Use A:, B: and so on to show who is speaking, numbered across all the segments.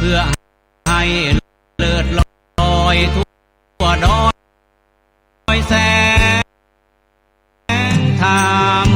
A: พื่อให้เลิศลอยทั่วดอยแสงธรรม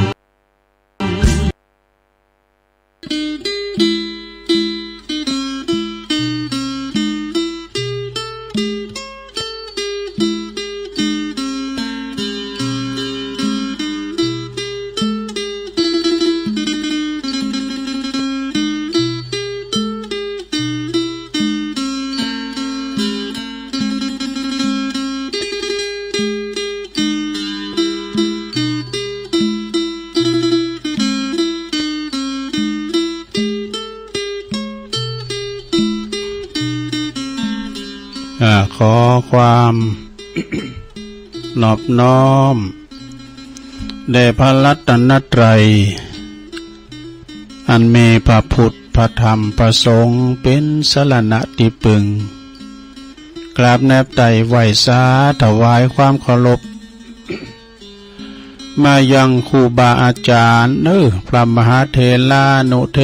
B: ขอความ นอบน้อมแด่พระรัตนตรัยอันมีพระพุทธพระธรรมพระสงฆ์เป็นสรณะที่พึ่งกราบแนบไต่ไหวสาถวายความเคารพมายังครูบาอาจารย์พระมหาเถรานุเถ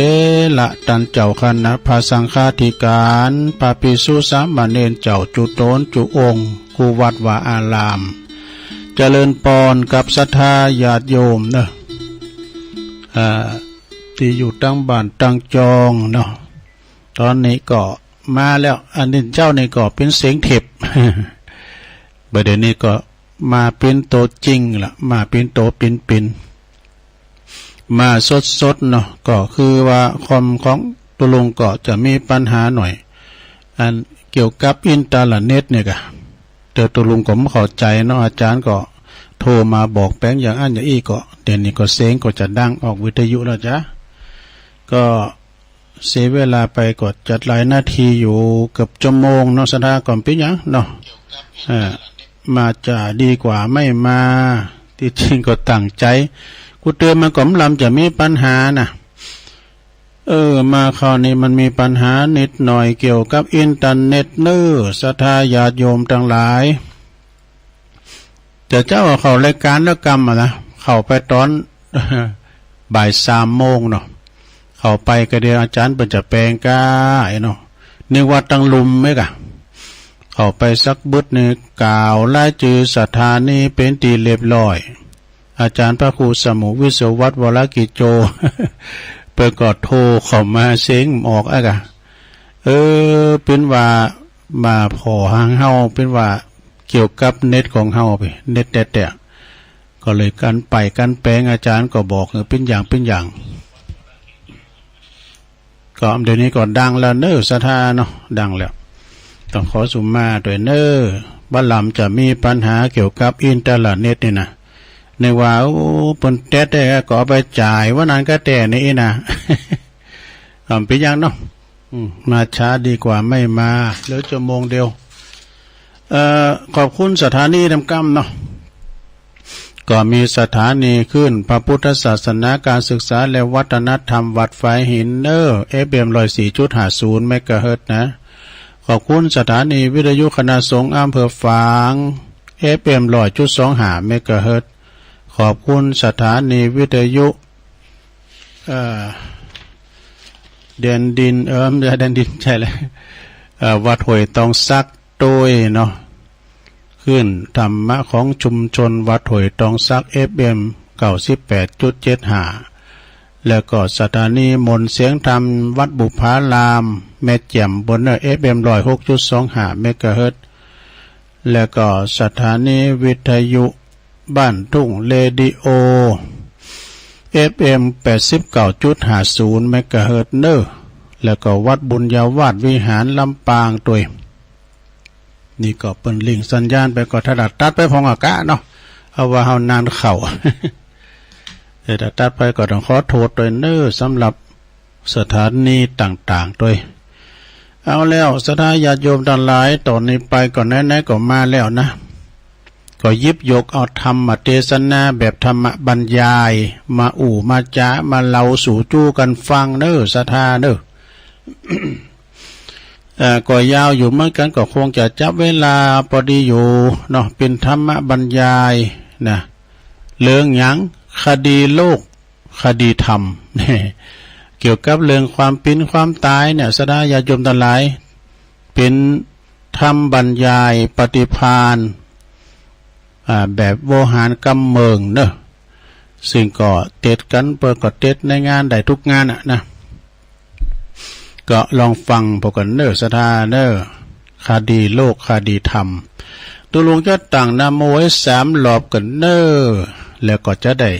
B: ระท่านเจ้าคณะพระสังฆาธิการพระภิกษุสามเณรเจ้าจุโตนจุองค์ครูวัดวาอารามเจริญพรกับศรัทธาญาติโยมที่อยู่ตั้งบ้านตั้งจองตอนนี้ก็มาแล้วอันนี้เจ้านี่ก็เป็นเสียงเทปประเดี๋ยวนี้ก็มาเป็นโตจริงละมาเป็นโตเป็นมาสดก็คือว่าคอมของตุลุงก็จะมีปัญหาหน่อยอันเกี่ยวกับอินเทอร์เน็ตเนี่ยแต่ตุลุงก็ไม่เข้าใจอาจารย์ก็โทรมาบอกแป้งอย่างอันอย่างอี้ก็เดี๋ยวนี้ก็เสียงก็จะดังออกวิทยุแล้วจ้ะก็เสียเวลาไปก็จัดหลายนาทีอยู่เกือบชั่วโมงสถาก่อนเป็นยังมาจะดีกว่าไม่มาที่จริงก็ตั้งใจกูเตือนมาก่อมลำจะมีปัญหามาคราวนี้มันมีปัญหานิดหน่อยเกี่ยวกับอินเทอร์เน็ตศรัทธาญาติโยมทั้งหลายแต่เจ้าเข้ารายการแล้วกรรมเข้าไปตอน บ่าย3 โมงเข้าไปก็เดี๋ยวอาจารย์เปิดจะแปลงก้านึกว่าตั้งลุมไหมกะเข้าไปสักบึดนึงกล่าวไล่จือศรัทธานี้เป็นตีเรียบร้อยอาจารย์พระครูสมุวิศวัตรวรกิจโจ เปิดกอดโทรเข้ามาเสียงออกเป็นว่ามาพอหางเฮาเป็นว่าเกี่ยวกับเน็ตของเฮาไปเน็ตแต่ก็เลยกันไปกันแปลงอาจารย์ก็บอกเป็นอย่างก็เดี๋ยวนี้ก็ดังแล้วศรัทธาดังแล้วต้องขอสุมาด้วยบ้านลำจะมีปัญหาเกี่ยวกับอินเทอร์เน็ตนี่นะในว่าปนแต้ก็เอาไปจ่ายว่านั้นก็แต่นี่นะเป็นอย่างมาช้าดีกว่าไม่มาแล้วชั่วโมงเดียวขอบคุณสถานีทำกรรมก็มีสถานีขึ้นพระพุทธศาสนาการศึกษาและวัฒนธรรมวัดฝายหินFM 104.50 เมกะเฮิรตซ์นะขอบคุณสถานีวิทยุคณะสงฆ์อำเภอฝาง FM 100.25 เมกะเฮิรตซ์ขอบคุณสถานีวิทยุแดนดินแดนดินใช่เลยวัดห้วยตองซักโดยขึ้นธรรมะของชุมชนวัดห้วยตองซัก FM 98.75 แล้วก็สถานีมนเสียงธรรมวัดบุพารามแม่แจ่มบนFM 106.25 เมกะเฮิรตซ์แล้วก็สถานีวิทยุบ้านทุ่งเรดิโอ FM 89.50 เมกะเฮิรตซ์แล้วก็วัดบุญญาวาสวิหารลำปางตัวนี่ก็เป็นลิงสัญญาณไปก็ถนัดตัดไปพองอากาศเอาว่าเฮานานเข่า แต่ตัดไปก็ต้องขอโทษด้วยสำหรับสถานีต่างๆด้วยเอาแล้วศรัทธาญาติโยมทั้งหลายตอนนี้ไปก่อนไหนๆก็มาแล้วนะก็ยิบยกเอาธรรมเทศนาแบบธรรมบรรยายมามาจ้ามาเล่าสู่จู้กันฟังศรัทธาก็ยาวอยู่เหมือนกันก็คงจะจับเวลาพอดีอยู่เป็นธรรมบรรยายเรื่องหยังคดีโลกคดีธรรม เกี่ยวกับเรื่องความเป็นความตายเนี่ยสดาญาโยมทั้งหลายเป็นธรรมบรรยายปฏิภาณแบบโวหารกำเมืองเนอะซึ่งก็เต็ดกันเปิดก็เต็ดในงานได้ทุกงานนะก็ลองฟังพวกกันเนอะสถาเนอะคดีโลกคดีธรรมตัวลุงจะตั้งนะโมไว้3 รอบกันเนอะแล้วก็จะได้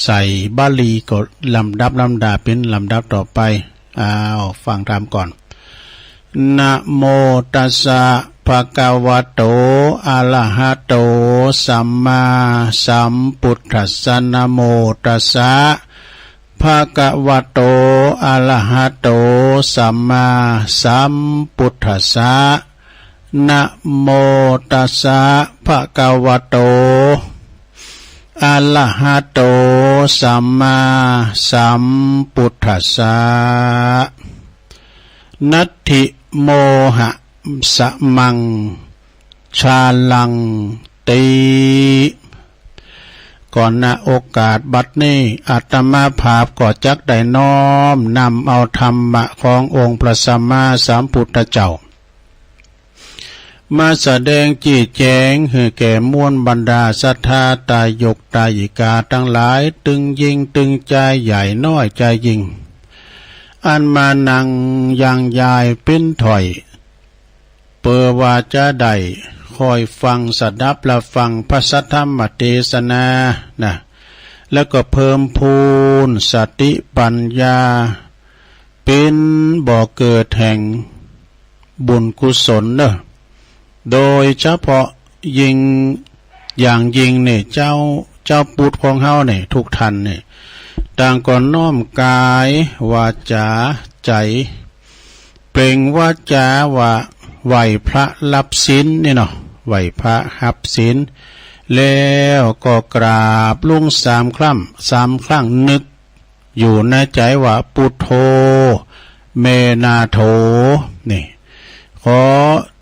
B: ใส่บาลีก็ลำดับลำดาเป็นลำดับต่อไปฟังตามก่อนนะโมตัสสะภะคะวะโตอะระหะโตสัมมาสัมพุทธัสสะนะโมตัสสะภะคะวะโตอะระหะโตสัมมาสัมพุทธัสสะนะโมตัสสะภะคะวะโตอะระหะโตสัมมาสัมพุทธัสสะนัตถิโมหะสะมังชาลังติก่อนณโอกาสบัดนี้อาตมาภาพก็จักได้น้อมนำเอาธรรมะขององค์พระสัมมาสัมพุทธเจ้ามาแสดงจี้แจงให้แก่มวลบรรดาศรัทธาตายกตายิกาทั้งหลายตึงยิงตึงใจใหญ่น้อยใจยิงอันมานังยังยายเป็นถอยเปิดว่าจะได้คอยฟังสดับและฟังพระสัทธรรมเทศนานะแล้วก็เพิ่มพูนสติปัญญาเป็นบ่อเกิดแห่งบุญกุศลเนอะโดยเฉพาะยิงอย่างยิงเนี่ยเจ้าปุตของเฮาเนี่ยทุกท่านเนี่ยต่างก่อนน้อมกายวาจาใจเปล่งวาจาว่าไหวพระรับศีลนี่เนาะไหวพระรับศีลแล้วก็กราบลง3 ครั้งนึกอยู่ในใจว่าพุทโธเมนาโถนี่ขอ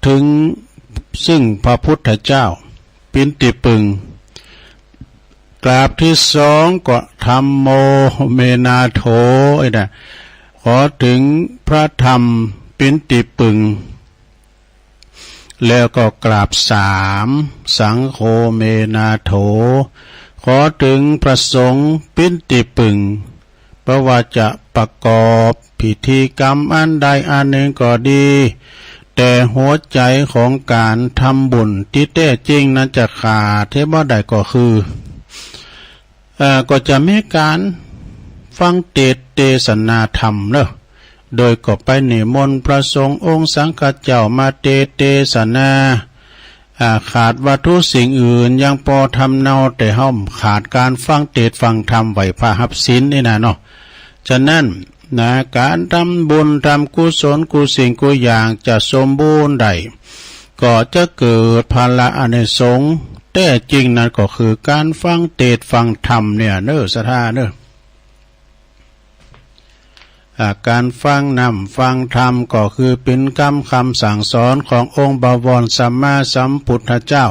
B: ถึงซึ่งพระพุทธเจ้าปินติปึงกราบที่2ก็ธัมโมเมนาโถขอถึงพระธรรมปินติปึงแล้วก็กราบ3สังโฆเมนาโถขอถึงพระสงฆ์ปินติปึงเพราะว่าจะประกอบพิธีกรรมอันใดอันหนึ่งก็ดีแต่หัวใจของการทำบุญที่แท้จริงนั้นจะขาดเทบ่ได้ก็คือก็จะมีการฟังเทศนาธรรมเนอะโดยก็ไปนิมนต์พระสงฆ์องค์สังฆเจ้ามาเทศนาขาดวัตถุสิ่งอื่นยังพอทำเนาแต่ห้อมขาดการฟังฟังธรรมไหวพระหับศีลนี่นะเนาะฉะนั้นการทำบุญทำกุศลกุสิ่งกุอย่างจะสมบูรณ์ได้ก็จะเกิดพละอานิสงส์แต่จริงนั้นก็คือการฟังฟังธรรมเนี่ยเนอะสถาเนอะการฟังฟังธรรมก็คือเป็นคำสั่งสอนขององค์บวรสัมมาสัมพุทธเจ้า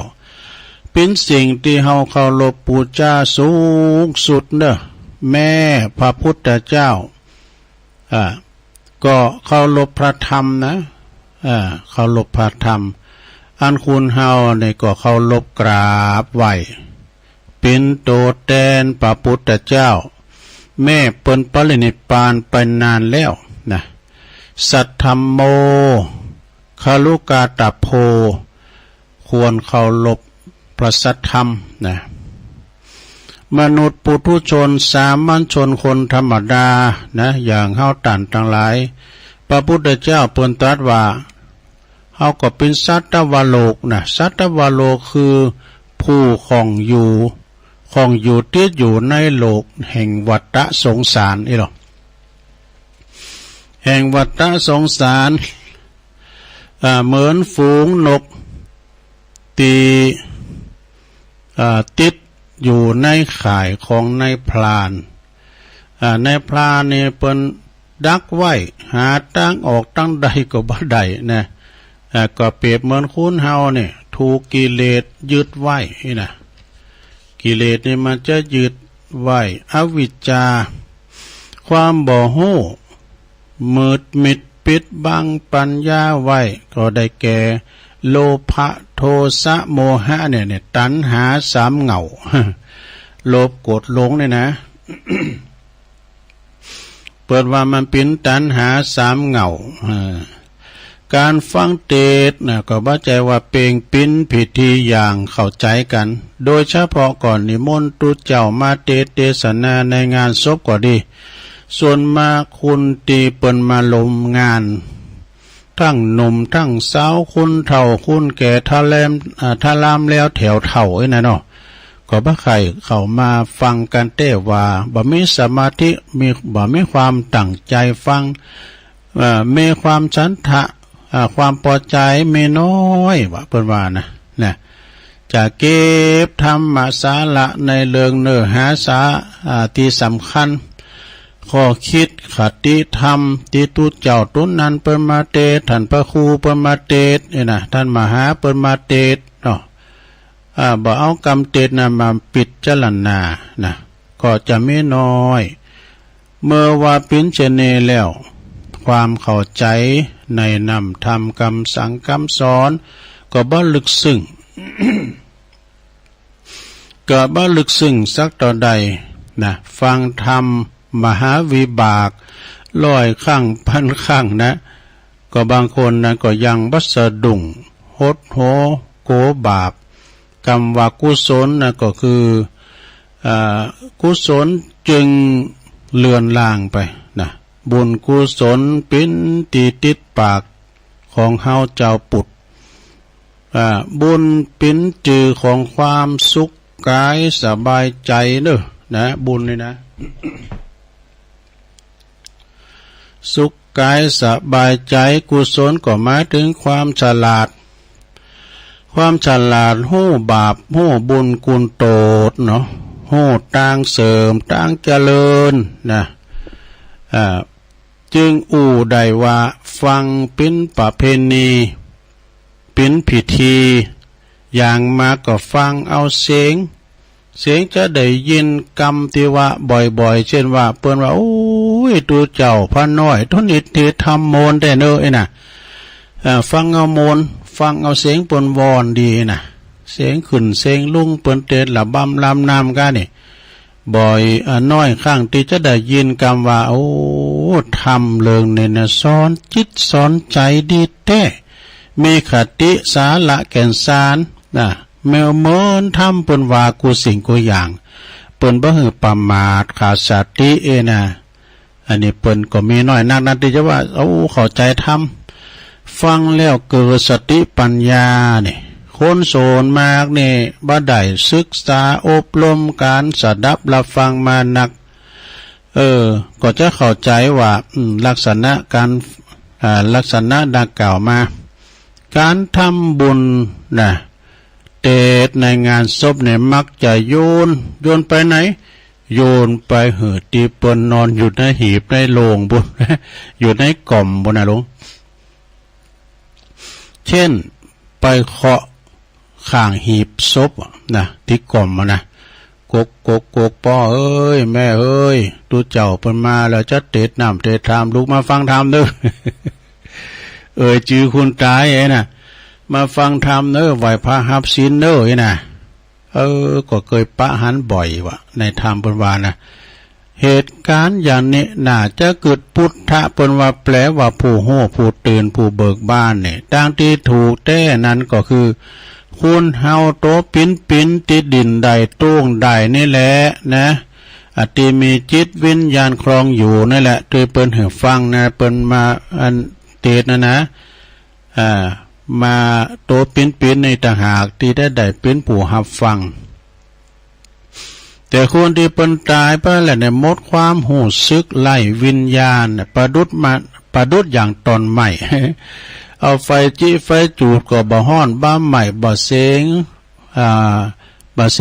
B: เป็นสิ่งที่เฮาเคารพบูชาสูงสุดเนอะแม่พระพุทธเจ้าก็เคารพพระธรรมนะเคารพพระธรรมอันคุณเฮาเนี่ยก็เคารพกราบไหว้เป็นโตแทนพระพุทธเจ้าแม่เปิ้นปรินิพพานไปนานแล้วนะสัทธัมโมคาลุกาตโพควรเคารพพระสัทธรรมนะมนุษย์ปุถุชนสามัญชนคนธรรมดานะอย่างเฮาต่านทั้งหลายพระพุทธเจ้าเปิ้นตรัสว่าเฮาก็เป็นสัตวโลกนะสัตวโลกคือผู้ของอยู่ติดอยู่ในโลกแห่งวัฏสงสารนี่หรอแห่งวัฏสงสารเหมือนฝูงนกตีติดอยู่ในข่ายของนายพรานนายพรานนี่เปิ้นดักไว้หาทางออกตั้งใดก็บ่ได้นะก็เปรียบเหมือนคุณเฮาเนี่ยถูกกิเลสยึดไว้นี่นะกิเลสนี่มันจะยึดไว้อวิชชาความบ่ฮู้ มืดมิดปิดบังปัญญาไว้ก็ได้แก่โลภะโทสะโมหะเนี่ยตัณหาสามเหง่า โลภโกรธหลงเนี่ยนะ เปิดว่ามันเป็นตัณหาสามเหง่าการฟังเทศน์นะก็บ่ใจว่าเปงปิ้นพิธีอย่างเข้าใจกัน โดยเฉพาะก่อนนิมนต์ตุเจ้ามาเทศนาในงานศพก็ดีส่วนมาคุณตีเปิ้นมาลมงานทั้งหนุ่มทั้งสาวคุณเฒ่าคุณแก่ทะลามแล้วแถวเฒ่าไอ้นะเนาะก็บ่ใครเข้ามาฟังกันแต่ว่าบ่มีสมาธิบ่มีความตั้งใจฟังมีความฉันทะความพอใจมีน้อยว่าเพิ่นว่านะจะเก็บธรรมสาระในเรื่องเนื้อหาสาที่สำคัญข้อคิดคติธรรมที่ตุเจ้าตุนนั้นเปิ้นมาเทศท่านพระครูเปิ้นมาเทศนี่นะท่านมหาเปิ้นมาเทศเนาะบ่เอากรรมเทศนะมาปิดจารณานะก็จะไม่น้อยเมื่อว่าปิ้นเจเนแล้วความเข้าใจในนำธรรมคำสั่งคำสอนก็บ่ลึกซึ้ง ก็บ่ลึกซึ้งสักต่อใดนะฟังธรรมมหาวิบาก100 ครั้งพันครั้งนะก็บางคนนะก็ยังบ่สะดุ้งหดโหโกบาปคำว่ากุศลนะก็คือกุศลจึงเลือนลางไปนะบุญกุศลเป็นตีติดปากของเฮาเจ้าปุตบุญเป็นจือของความสุขกายสบายใจเด้อนะบุญนี่นะ สุขกายสบายใจกุศลก็หมายถึงความฉลาดฮู้บาปฮู้บุญกุญโตดเนาะฮู้ต่างเสริมต่างเจริญนะจึงได้ว่าฟังเป็นประเพณีเป็นพิธีอย่างมาก็ฟังเอาเสียงจะได้ยินกรรมที่ว่าบ่อยๆเช่นว่าเปิ้นว่าโอ้ยตัวเจ้าพระน้อยทุนิติธรรมโมนได้เนอะไอ้น่ะฟังเอาโมนฟังเอาเสียงเปิ้นวอนดีน่ะเสียงขึ้นเสียงลุงเปิ้นเตดละบำลำนำกันนี่บ่อยน้อยข้างที่จะได้ยินคำว่าโอ้ทำเรื่องเนี่ยนะสอนจิตสอนใจดีแท้มีคติสาระแก่นสารนะแมวเมินทำเปิ้นว่ากูสิ่งกูอย่างเปิ้นบ่ฮือประมาทขาดสตินะอันนี้เปิ้นก็มีน้อยนักที่จะว่าเอาเข้าใจทำฟังแล้วเกิดสติปัญญาเนี่ยคนโสนมากนี่บ่ได้ศึกษาอบรมการสดับรับฟังมานักก็จะเข้าใจว่าลักษณะดังกล่าวมาการทำบุญนะเทศในงานศพเนี่ยมักจะโยนไปไหนโยนไปเหอะตีเปิ้นนอนอยู่ในหีบในโลงบุญ อยู่ในกล่อมบุญนะลุงเช่นไปเคาะข้างหีบศพนะที่กล่อมนะกพ่อเอ้ยแม่เอ้ยตูเจ้าเปิ้นมาแล้วจะเทศน้ำเทศธรรมลูกมาฟังธรรมเด้อ จือคุณตายไอ้น่ะมาฟังธรรมเด้อไหวพระหับศีลเด้อไอ้น่ะก็เคยปะหันบ่อยว่ะในธรรมเปิ้นว่านะเหตุการณ์อย่างนี้น่าจะเกิดพุทธะเปิ้นว่าแปลว่าผู้โง่ผู้ตื่นผู้เบิกบานเนี่ยดังที่ถูกแท้นั้นก็คือคุณเฮาโตปิ้นติดดินใดตุ้งใดนี่แหละนะอติมีจิตวิญญาณครองอยู่นั่นแหละโดยเปิ้นให้ฟังนะเปิ้นมาอันเทศนะมาโตปิ้นในต่างหากที่ได้เป็นผู้รับฟังแต่คนที่เปิ้นตายไปแล้วเนี่ยหมดความหูซึกไล่วิญญาณประดุดอย่างตอนใหม่ เอาไฟจี้ไฟจูดก็บ่ฮ้อนบ้าใหม่บ่เสี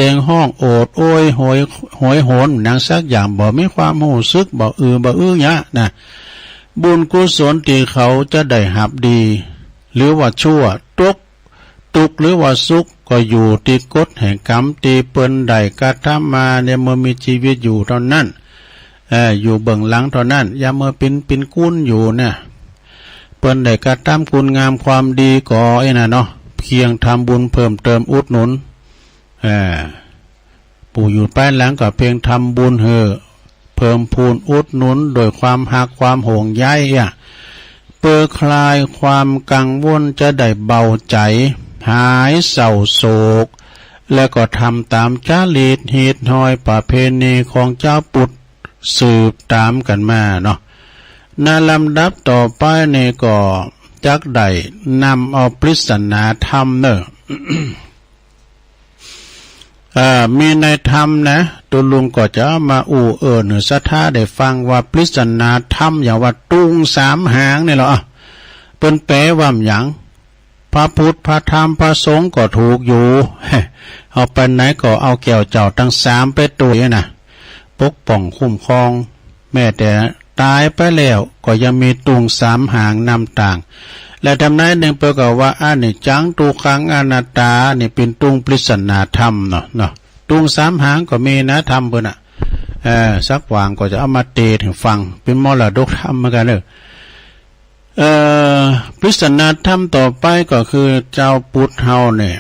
B: ยงห้องโอดโอยโหยโหนหนังสักอย่างบ่มีความหูซึกบ่ยะนะบุญกุศลที่เขาจะได้หับดีหรือว่าชั่วตุกหรือว่าสุขก็อยู่ที่กฎแห่งกรรมที่เปิ้นได้กระทำมาเนี่ยเมื่อมีชีวิตอยู่เท่านั้น อยู่เบื้องหลังเท่านั้นอย่าเมื่อเป็นกุ้นอยู่เนี่ยเปิ้นได้กระทำคุณงามความดีก่อไอ้น่ะเนาะเพียงทำบุญเพิ่มเติมอุดหนุนปู่อยู่ป้ายหลังก็เพียงทำบุญเเพิ่มพูนอุดหนุนโดยความหักความห่วงใยเพื่อคลายความกังวลจะได้เบาใจหายเศร้าโศกและก็ทำตามจารีตฮีตหอยประเพณีของเจ้าปุตสืบตามกันมาเนาะในลำดับต่อไปนี่ก็จักได้นำเอาปริศนาธรรมเนอะ มีในธรรมนะตัวลุงก็จะเอามาหรือสัทธาได้ฟังว่าปริศนาธรรมอย่างว่าตุ้งสามหางนี่เหรอเป็นแปลว่าอย่างพระพุทธพระธรรมพระสงฆ์ก็ถูกอยู่ เอาไปไหนก็เอาแก้วเจ้าทั้งสามไปตัวนะปกป้องคุ้มครองแม้แต่ตายไปแล้วก็ยังมีตุงสามหางนำต่างและทำนายหนึ่งเปิดว่าอันนี้จังตุขังอนัตตานี่เป็นตุงปริศนาธรรมเนาะตุงสามหางก็มีนะธรรมเพิ่นสักวางก็จะเอามาเทศให้ฟังเป็นมรดกธรรมเหมือนกันปริศนาธรรมต่อไปก็คือเจ้าพุทธเฮาเนี่ย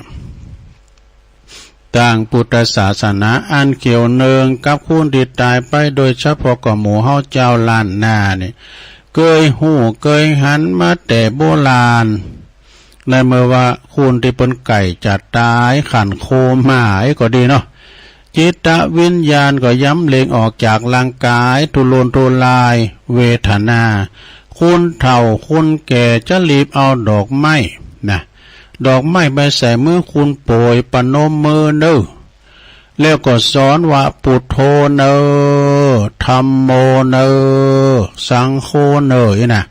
B: ต่างพุทธศาสนาอันเกี่ยวเนืองกับคุณที่ตายไปโดยเฉพาะกับหมู่เฮาเจ้าล้านนานี่เคยหูเคยหันมาแต่โบราณในเมื่อว่าคุณที่เป็นไก่จะตายขันโคหมายก็ดีเนาะจิตวิญญาณก็ย้ำเล็งออกจากร่างกายทุรนทุรายเวทนาคุณเฒ่าคุณแก่จะรีบเอาดอกไม้นะดอกไม้ไปใส่มือคุณโปรยปนมมือเนอแล้วก็สอนว่าปุถโธเนอธัมโมเนอสังโฆเนอนะ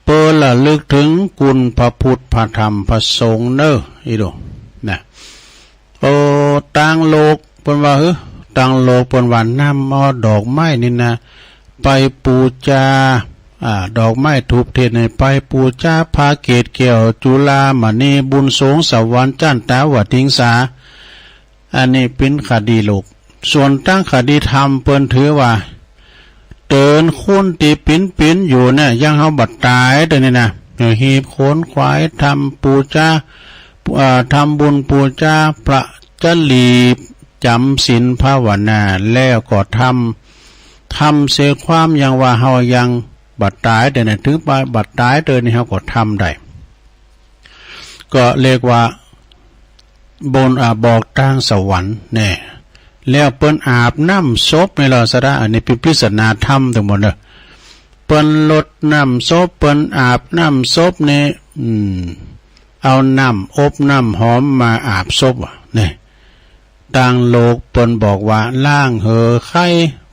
B: เปิดละลึกถึงคุณพระพุทธพระธรรมพระสงฆ์เนออีดูนะต่างโลกเปิ้นว่าต่างโลกเปิ้นว่านำเอาดอกไม้นี่นะไปปูชาดอกไม้ทูบเทียนไปปูชาพาเกตเกี่ยวจุฬามณีบุญสงสวรรค์จันตาวทิงสาอันนี้เป็นคดีโลกส่วนตั้งคดีธรรมเปิ้นถือว่าเตือนคุณตีปิ้นอยู่เนี่ยยังเฮาบัดตายแต่นี่นะหีบโขนควายทำปูชาทำบุญปูชาพระจลีบจำศีลภาวนาแล้วก็ทำเสียความยังว่าเฮายังบัดตายแต่เนี่ยถึงไปบัดตายเตือนนี่เฮาก็ทำได้ก็เรียกว่าบนบอกทางสวรรค์เนี่ยแล้วเปิ้นอาบน้ำศพในเราสระอันนี้เป็นปริศนาธรรมทั้งหมดเลยเปิ้นลดน้ำศพเปิ้นอาบน้ำศพเนี่ยเอาน้ำอบน้ำหอมมาอาบศพเนี่ยต่างโลกเปิ้นบอกว่าล่างไข้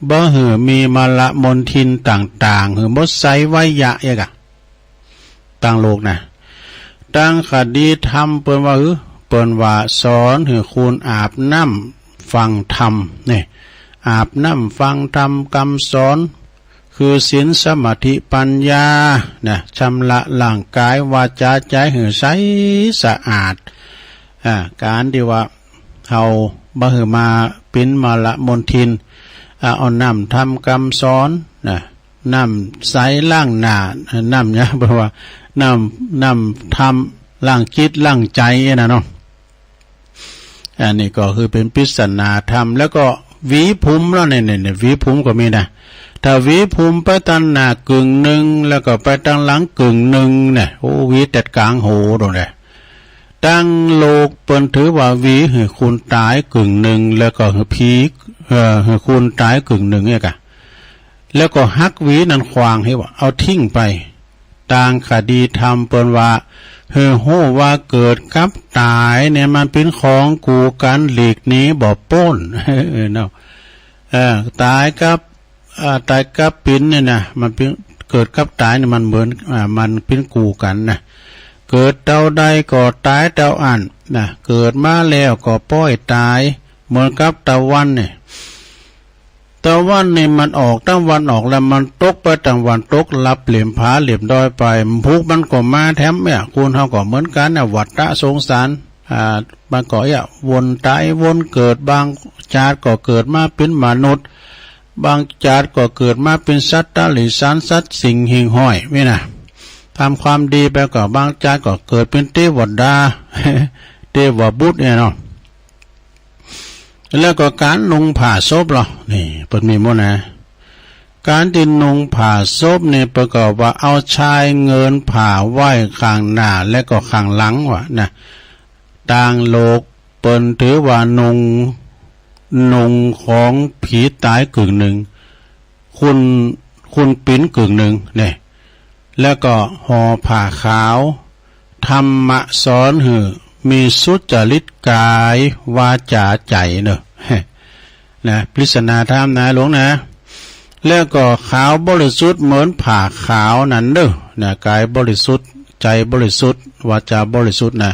B: บ่มีมละมนทินต่างๆมดไซไว้ยะเอกต่างโลกนะต่างคดีธรรมเปิ้นว่าเปิ้นว่าสอนคุณอาบน้ำฟังธรรมเนี่ยอาบน้ำฟังธรรมคำสอนคือศีลสมาธิปัญญาเนี่ยชำระร่างกายวาจาใจให้ใสสะอาดการที่ว่าเฮาบ่มาปิ้นมาละมนทินเอาน้ำทำคำสอนนะน้ำใสล้างหน้าน้ำเนี่ยเพราะว่าน้ำทำล้างจิตล้างใจนะเนาะอันนี้ก็คือเป็นปริศนาธรรมแล้วก็วีภูมิแล้วเนี่ยวีภูมิก็มีนะถ้าวีภูมิไปตั้งหน้ากึ่งหนึ่งแล้วก็ไปตั้งหลังกึ่งหนึ่งเนี่ยโอ้วีตัดกลางโหตรงนี้ตั้งโลกเปิ้นถือว่าวีคุณตายกึ่งหนึ่งแล้วก็ผีคุณตายกึ่งหนึ่งเนี่ยกะแล้วก็ฮักวีนั้นควางให้ว่าเอาทิ้งไปต่างคดีธรรมเปิ้นว่าโหว่าเกิดกับตายเนี่ยมันเป็นของกูกันหลีกนี้บ่ป้นเนาะตายกับปิ้นเนี่ยนะมันเป็นเกิดกับตายเนี่ยมันเหมือนมันเป็นกูกันนะเกิดเท่าใดก็ตายเท่าอันนะเกิดมาแล้วก็ป้อยตายเหมือนกับตะวันเนี่ยตะวันนี่มันออกตั้งวันออกแล้วมันตกไปตั้งวันตกรับเหลี่ยมผาเหลี่ยมดอยไปพุกมันก็มาแถมเนี่ยคุณเฮาก็เหมือนกันน่ะวัฏฏะสงสารบางก็วนตายวนเกิดบางชาติก็เกิดมาเป็นมนุษย์ บางจาดก็เกิดมาเป็นสัตว์ตาหรือสารสัตว์สิ่งหิ่งห้อยไม่นะทำความดีไปก็บางจาดก็เกิดเป็นเทวดา เทวบุตรเนี่ยเนาะแล้วก็การนุ่งผ้าศพหรอนี่เปิดมีหมดนะการที่นุ่งผ้าศพเนี่ยประกอบว่าเอาชายเงินผ้าไหว้ข้างหน้าและก็ข้างหลังวะนะต่างโลกเปิ้นถือว่านุ่งของผีตายกึ่งหนึ่งคุณปิ้นกึ่งหนึ่งเนี่ยแล้วก็ห่อผ้าขาวธรรมะสอนหือมีสุจริตกายวาจาใจเนอะนะปริศนาธรรมนะหลวงนะแล้วก็ขาวบริสุทธิ์เหมือนผ้าขาวนั่นเด้อนะกายบริสุทธิ์ใจบริสุทธิ์วาจาบริสุทธิ์นะ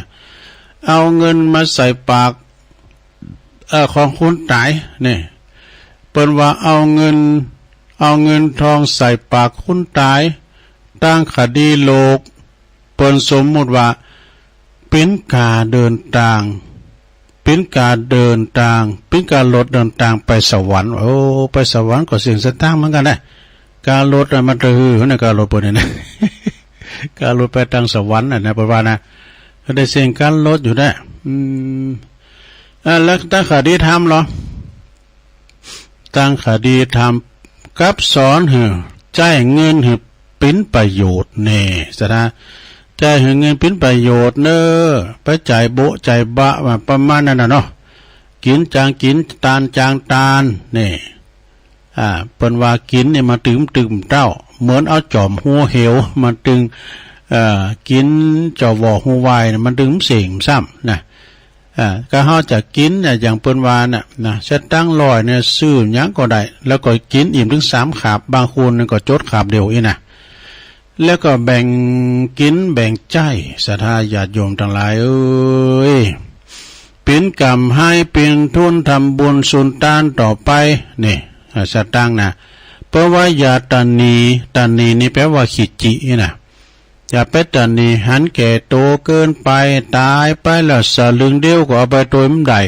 B: เอาเงินมาใส่ปากของคุณตายเนี่ยเปิ้นว่าเอาเงินทองใส่ปากคุณตายตั้งคดีโลกเปิ้นสมมุติว่าเป็นการเดินทางเป็นการรถเดินทางไปสวรรค์โอ้ไปสวรรค์ก็เสียงสตางค์เหมือนกันนะการรถมันจะฮือนะการรถเปิ้นนะ การรถไปทางสวรรค์นะประมาณนะได้เสียงการรถอยู่ได้แล้วตั้งคดีทำเหรอตั้งคดีทำกับสอนเหรอจ่ายเงินเหรอเป็นประโยชน์เน่สนะจ่ายเงินเป็นประโยชน์เนอไปจ่ายโบจ่ายบะมาประมาณนั้นนะเนาะกินจางกินตาลจางตาลนี่เปิ้นว่ากินเนี่ยมาตึมเต้าเหมือนเอาจอมหัวเหวมาตึงกินจอวอหัววายมันตึงเสียงซ้ำนะก็เฮาจะกินเนี่ยอย่างเปิ้นว่าน่ะนะจะตั้งลอยเนี่ยซื้อหยังก็ได้แล้วก็กินอิ่มถึง3ขาบบางคนก็จดขาบเดียวอีนะแล้วก็แบ่งกินแบ่งใจศรัทธาญาติโยมทั้งหลายเอ้ยเป็นกรรมให้เป็นทุนทำบุญสุนทานต่อไปนี่สตังนะเพราะว่าอย่าตันนีนี่แปลว่าขิจินะอย่าไปตันนีหันแก่โตเกินไปตายไปแล้วสลึงเดียวก็เอาไปตัวมันได้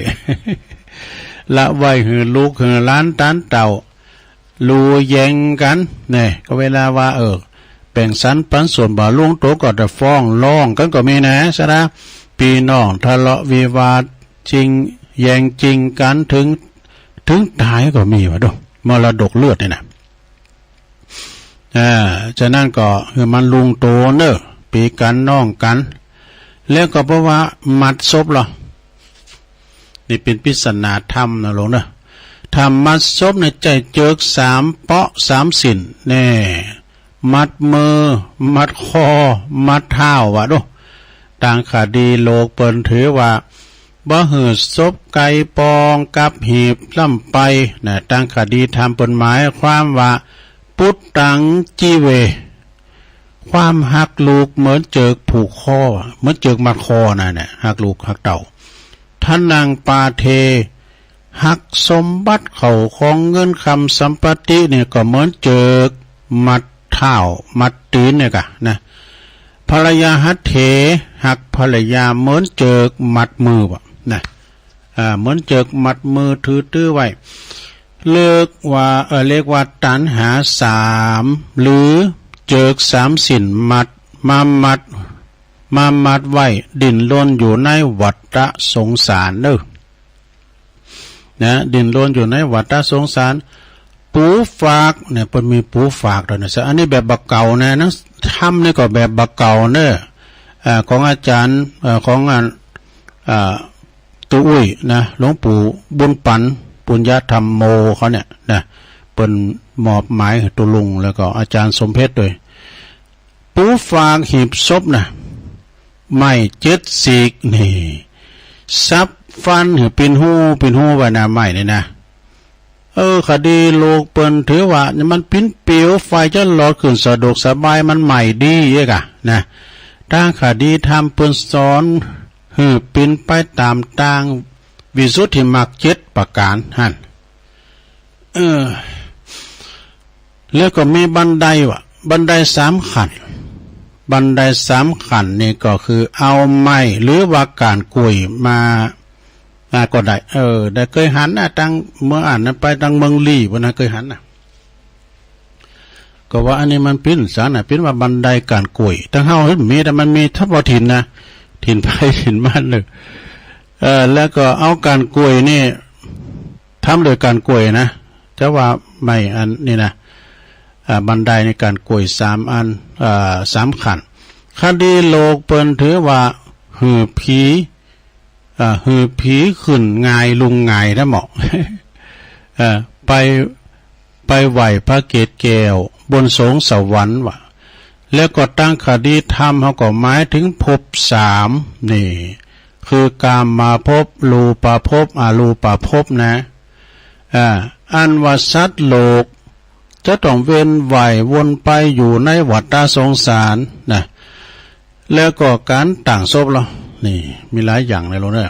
B: ละไว้หือลูกหือล้านตันเต่าลูแยงกันเนี่ยก็เวลาว่าแบ่งสรรปันส่วนบ่าล่วงโตก็จะฟ้องร้องกันก็มีนะซะนะพี่น้องทะเลาะวิวาทจริงแย่งจริงกันถึงตายก็มีวะดูมรดกเลือดเนี่ยนะฉะนั้นก็คือมันลุงโตเนอะปีกันน้องกันแล้วก็เพราะว่ามัดศพหรอนี่เป็นปริศนาธรรมนะหลวงเนอะทำมัดศพในใจเจิก3 เปาะ 3 สินแน่มัดมือมัดคอมัดเท้าวะดูต่างคดีโลกเปิ้นถือว่าบ่หือศพไก่ปองกับหีบล่ำไปนะต่างคดีทำเปิ้นหมายความว่าปุตตังจีเวความหักลูกเหมือนเจิกผูกคอเหมือนเจิกมัดคอน่ะเนี่ยหักลูกหักเต่าท่านนางปาเทหักสมบัติเขาของเงินคำสัมปติเนี่ยก็เหมือนเจิกมัดเท้ามัดตีนเนี่ยกะนะภรรยาหัดเถหักภรรยาเหมือนเจิกมัดมือวะนะเหมือนเจิกมัดมือถือตื้อไว้เรียกว่าตันหา3หรือเจิก3 สินมัดมามัดไว้ดินล้นอยู่ในวัฏสงสารเด้อนะดินล้นอยู่ในวัฏสงสารปูฝากเนี่ยมันมีปูฝากด้วยนะอันนี้แบบบักเก่านะนักทำนี่ก็แบบบักเก่าเนอะของอาจารย์ของตุอุ้ยนะหลวงปู่บุญปันปุญญธรรมโมเขาเนี่ยนะเป็นมอบหมายตุลุงแล้วก็อาจารย์สมเพชรด้วยปูฝากหีบศพนะไม่7 สีกนี่ซับฟันหือเป็นหูไว้นะไม่เนี่ยนะคดีโลกเปิ้นถือว่ามันปิ้นเปียวไฟจะหลอดขึ้นสะดวกสบายมันใหม่ดีเอกะนะทางคดีทำเปิ้นสอนหือปิ้นไปตามทางวิสุทธิมรรค7 ประการหั่นแล้วก็มีบันได3 ขันบันได3 ขันนี่ก็คือเอาไม้หรือว่าการกุยมาก็ได้ได้เคยหันนะตั้งเมื่ออ่านนั้นไปตั้งเมืองลี่วันนั้นเคยหันนะ ก็ว่าอันนี้มันเป็นสารน่ะเป็นว่าบันไดการกล้วยทั้งเฮาเห็นมีแต่มันมีทับบ่ถิ่นนะถิ่นไปถิ่นมันเลยแล้วก็เอาการกล้วยนี่ทำโดยการกล้วยนะจะว่าไม่อันนี่นะบันไดในการกล้วย3อัน3ขั้นคดีโลกเปิ้นถือว่าหือผีขึ้นงายลุงงายนะหมอ ไปไหวพระเกศแก้วบนสงสวรรค์ว่ะแล้วก็ตั้งคดีธรรมเขาก็หมายถึงภพ3นี่คือกามมาภพรูปภพอรูปภพนะอันว่าสัตว์โลกจะต้องเว้นไหววนไปอยู่ในวัฏสงสารนะแล้วก็การต่างศพเรานี่มีหลายอย่างในโลกเนี่ย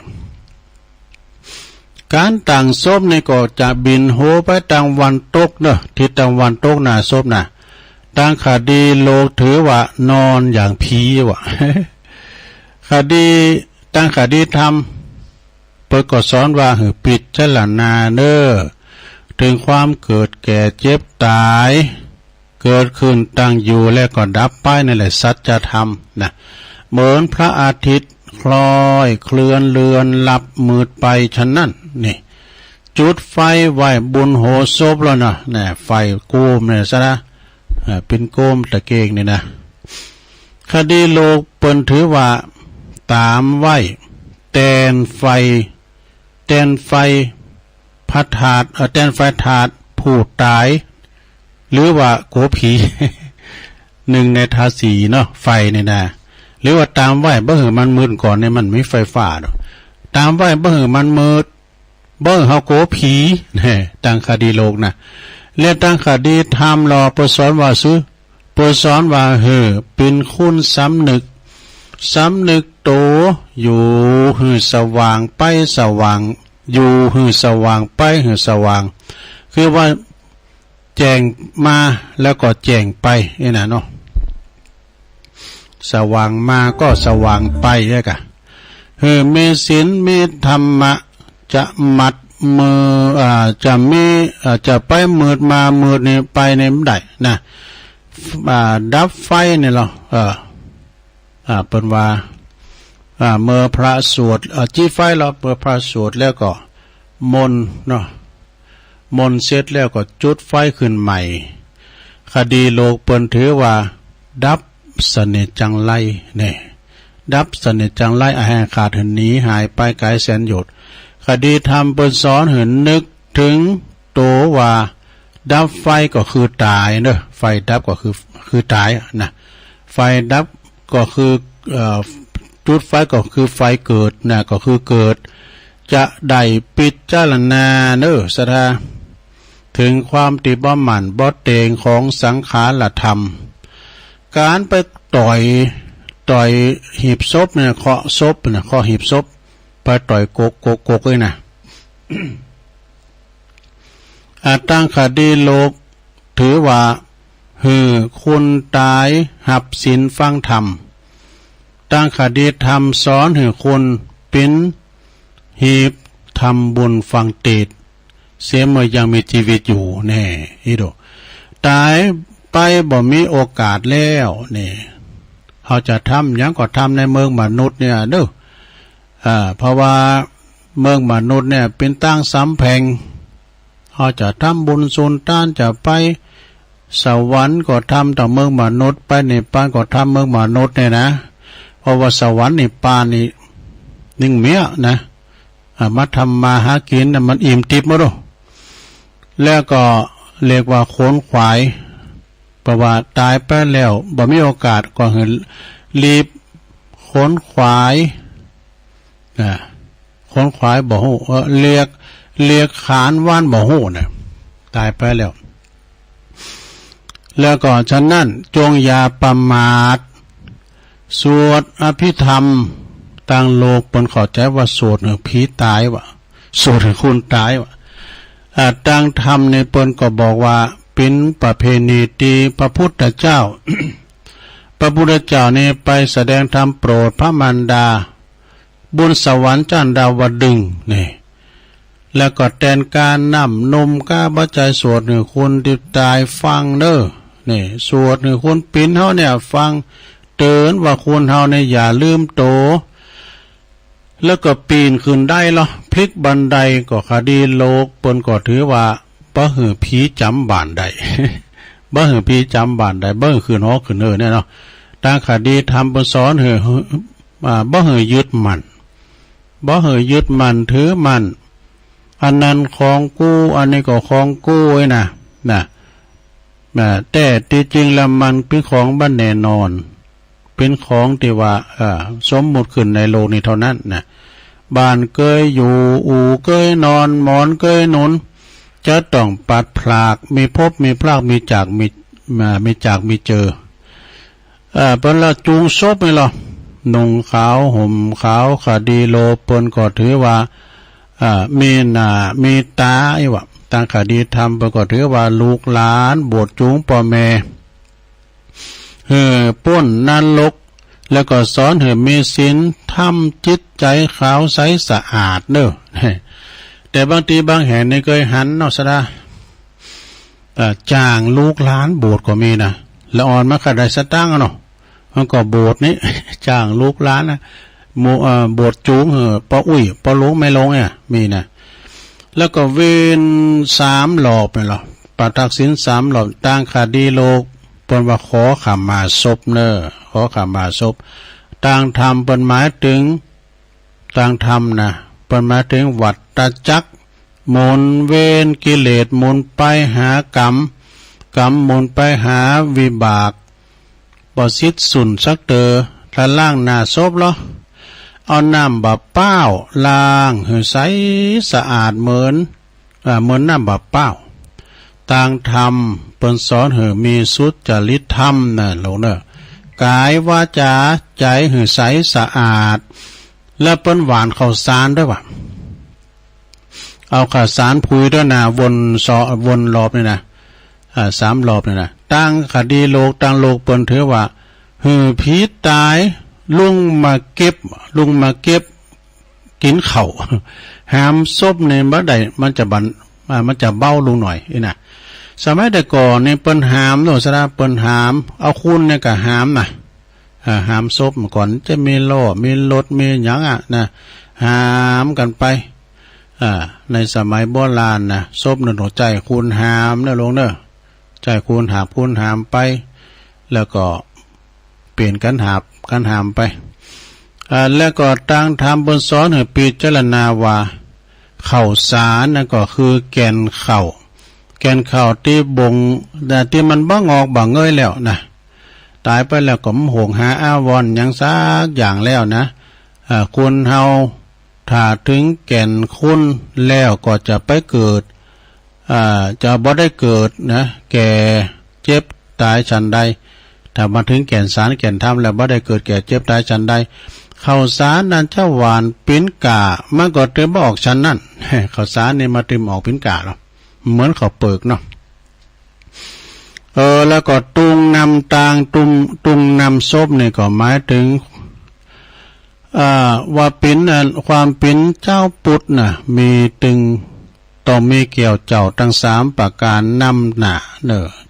B: การต่างศพนี่ก็จะบินโหไปทางวันตกเนอะทิศตะวันตกหน้าศพน่ะตั้งคดีโลกถือว่านอนอย่างผีว่ะ คดีตั้งคดีธรรมเปิดก็สอนว่าหือปิดเจรณาเนอถึงความเกิดแก่เจ็บตายเกิดขึ้นตั้งอยู่แล้วก็ดับไปนั่นแหละสัจธรรมนะเหมือนพระอาทิตย์คล้อยเคลื่อนเลือนหลับมืดไปฉะนั้นนี่จุดไฟไว้บนโหศพแล้วนะเนี่ยไฟโกมเนี่ยซะนะเป็นโกมตะเกียงนี่นะคดีโลกเปิ้นถือว่าตามไว้แตนไฟพัดถาดแตนไฟถาดผู้ตายหรือว่าโกผี หนึ่งในทาสีเนาะไฟนี่นะหรือว่าตามไว้บ่หือมันมืดก่อนเนี่ยมันไม่ไฟฟ้าดอกตามไว้บ่หือมันมืดบ่เฮาโกผีเนี่ยตั้งคดีโลกนะและตั้งคดีธรรมรอประสอนว่าซื้อประสอนว่าเป็นคุณสำนึกโตอยู่หือสว่างไปสว่างอยู่หือสว่างไปหือสว่างคือว่าแจ้งมาแล้วก็แจ้งไปนี่นะเนาะสว่างมาก็สว่างไปใช่กะมีศีลมีธรรมะจะมัดมือจะมีจะไปมืดมามืดนี่ไปในไม่ได้นะดับไฟนี่เหรอเป็นว่าเมื่อพระสวดจี้ไฟเราเมื่อพระสวดแล้วก็มนต์เนาะมนต์เสร็จแล้วก็จุดไฟขึ้นใหม่คดีโลกเปิ้นถือว่าดับเสน่ห์จังไรเนี่ยดับเสน่ห์จังไรอาหารขาดเหินหนีหายไปไกลแสนหยดคดีธรรมเปิ้นสอนเหินนึกถึงโตว่าดับไฟก็คือตายเนอะไฟดับก็คือตายนะไฟดับก็คือจุดไฟก็คือไฟเกิดนะก็คือเกิดจะได้ปิจารณาเนอะสถาถึงความติบ่หมั่นบ่เตงของสังขารธรรมการไปต่อยหีบศพเนี่ยเคาะศพเนี่ยเคาะหีบศพไปต่อยโกกเลยนะ ตั้งคดีโลกถือว่าคุณตายหับศีลฟังธรรมตั้งคดีธรรมสอนคุณเป็นหีบทำบุญฟังเตดเสียเมื่อยังมีชีวิตอยู่แน่ฮิโดตายไปบ่มีโอกาสแล้วนี่เขาจะทำยังก็ทำในเมืองมนุษย์เนี่ยเด้อเพราะว่าเมืองมนุษย์เนี่ยเป็นตั้งสำแพงเขาจะทำบุญสุนทานจะไปสวรรค์ก็ทำต่อเมืองมนุษย์ไปในป่านก็ทำเมืองมนุษย์เนี่ยนะเพราะว่าสวรรค์ในป่านนี่นิ่งเมียนะมาทำมาหากินมันอิ่มติบมาดูแล้วก็เรียกว่าโขนขวายเพราะว่าตายไปแล้วบ่มีโอกาสก็เห็นรีบโขนขวายโขนขวายบ่ฮู้เรียกขานว่านบ่ฮู้เนี่ยตายไปแล้วก็ฉะนั้นจงอย่าประมาทสวดอภิธรรมต่างโลกเปิ้นเข้าใจว่าสวดผีตายวะสวดให้คนตายวะต่างธรรมในเปิ้นก็บอกว่าเป็นประเพณีที่พระพุทธเจ้า พระพุทธเจ้านี่ไปแสดงธรรมโปรดพระมารดาบนสวรรค์จันดาวดึงนี่แล้วก็แทนการนำนมก้าบัจจัยสวดคุณที่ตายฟังเด้อ นี่สวดให้คนปีนเฮาเนี่ยฟังเตือนว่าคนเฮาเนี่ยอย่าลืมโตแล้วก็ปีนขึ้นได้หรอพลิกบันไดก็คดีโลกเปิ้นก็ถือว่าบ่หือผีจำบ้านใด บ่หือผีจำบ้านใดบ่หือขึ้นฮอขึ้นเนี่ยเนาะตางคดีทำเปิ้นสอนหือบ่หือยึดมั่นบ่หือยึดมั่นถือมั่นอันนั้นของกูอันนี้ก็ของกูไว้นะแต่ที่จริงแล้วมันเป็นของบ่แน่นอนเป็นของที่ว่าสมมุติขึ้นในโลกนี้เท่านั้นนะบ้านเกยอยู่อู่เกยนอนหมอนเกยหนุนจะต้องปัดพลากมีพบมีพลากมีจากมีเจอเปิ้นละจูงศพนี่หรอนุ่งขาวห่มขาวคดีโลเปิ้นก็ถือว่ามีหน้ามีตาไอ้วะตางคดีทำเปิ้นก็ถือว่าลูกหลานบวชจูงพ่อแม่ป้นนรกแล้วก็สอนให้มีศีลทำจิตใจขาวใสสะอาดเด้อแต่บางทีบางแห่งนี่เคยหันเนาะซะนะจ้างลูกหลานโบสถ์ก็มีนะละอ่อนมาขได้สตังค์เนาะมันก็โบสถ์นี้จ้างลูกหลานนะโบสถ์จูงปออุ้ยปอลงไม่ลงเนี่ยมีนะแล้วก็เวน3รอบนี่หรอปาทักษิณ3รอบต่างคดีโลกเปิ้นว่าขอขมาศพเน้อขอขมาศพต่างธรรมเปิ้นหมายถึงต่างธรรมนะเปิ้นหมายถึงวัฏจักรหมุนเวนกิเลสหมุนไปหากรรมหมุนไปหาวิบากบ่สิ้นสุดสักเตอถ้าล้างหน้าศพเหรอเอาน้ำบะเป้าล้างให้ใสสะอาดเหมือนน้ำบะเป้าต่างธรรมเปิ้นสอนให้มีสุจริตธรรมน่ะโลกเด้อกายวาจาใจให้ใสสะอาดและเปิ้นหวานข้าวสารด้วยว่ะเอาข้าวสารพุยด้วยนะวนรอบนี่นะ3รอบนี่นะตั้งคดีโลกตั้งโลกเปิ้นถือว่าผีตายลุงมาเก็บกินข้าวหามศพในบ่ได้มันจะเบาลงหน่อยนะสมัยแต่ก่อนนี่เปิ้นหามโนสระเปิ้นหามเอาคุณเนี่ยก็หามนะหามศพเมื่อก่อนจะมีล้อมีรถมีหยังนะหามกันไปในสมัยโบราณนะศพนั่นหัวใจคุณหามเด้อลงเด้อใจคุณหามไปแล้วก็เปลี่ยนกันหามไปแล้วก็ตั้งธรรมบนสอนให้พิจารณาว่าข้าวสารนั่นก็คือแก่นข้าวที่บ่งที่มันบ่งอกบ่เงยแล้วนะตายไปแล้วก็หงหาอาวรอย่างซักอย่างแล้วนะคุณเฮาถ้าถึงแก่นคุณแล้วก็จะไปเกิดจะบ่ได้เกิดนะแก่เจ็บตายฉันใดถ้ามาถึงแก่นสารแก่นธรรมแล้วบ่ได้เกิดแก่เจ็บตายฉันใดข้าวสารนั้นเจ้าหวานปิ้นกามันก็เติมบ่ออกฉันนั่นข้าวสารนี่มาเติมออกปิ้นกาเนาะเหมือนข้าวเปลือกเนาะแล้วก็ตุงนำตางตุงนำศพนี่ก็หมายถึงว่าปิ้นความปิ้นเจ้าปุตน่ะมีตึงต้องมีเกี่ยวเจ้าทั้ง3ประการนำหน้า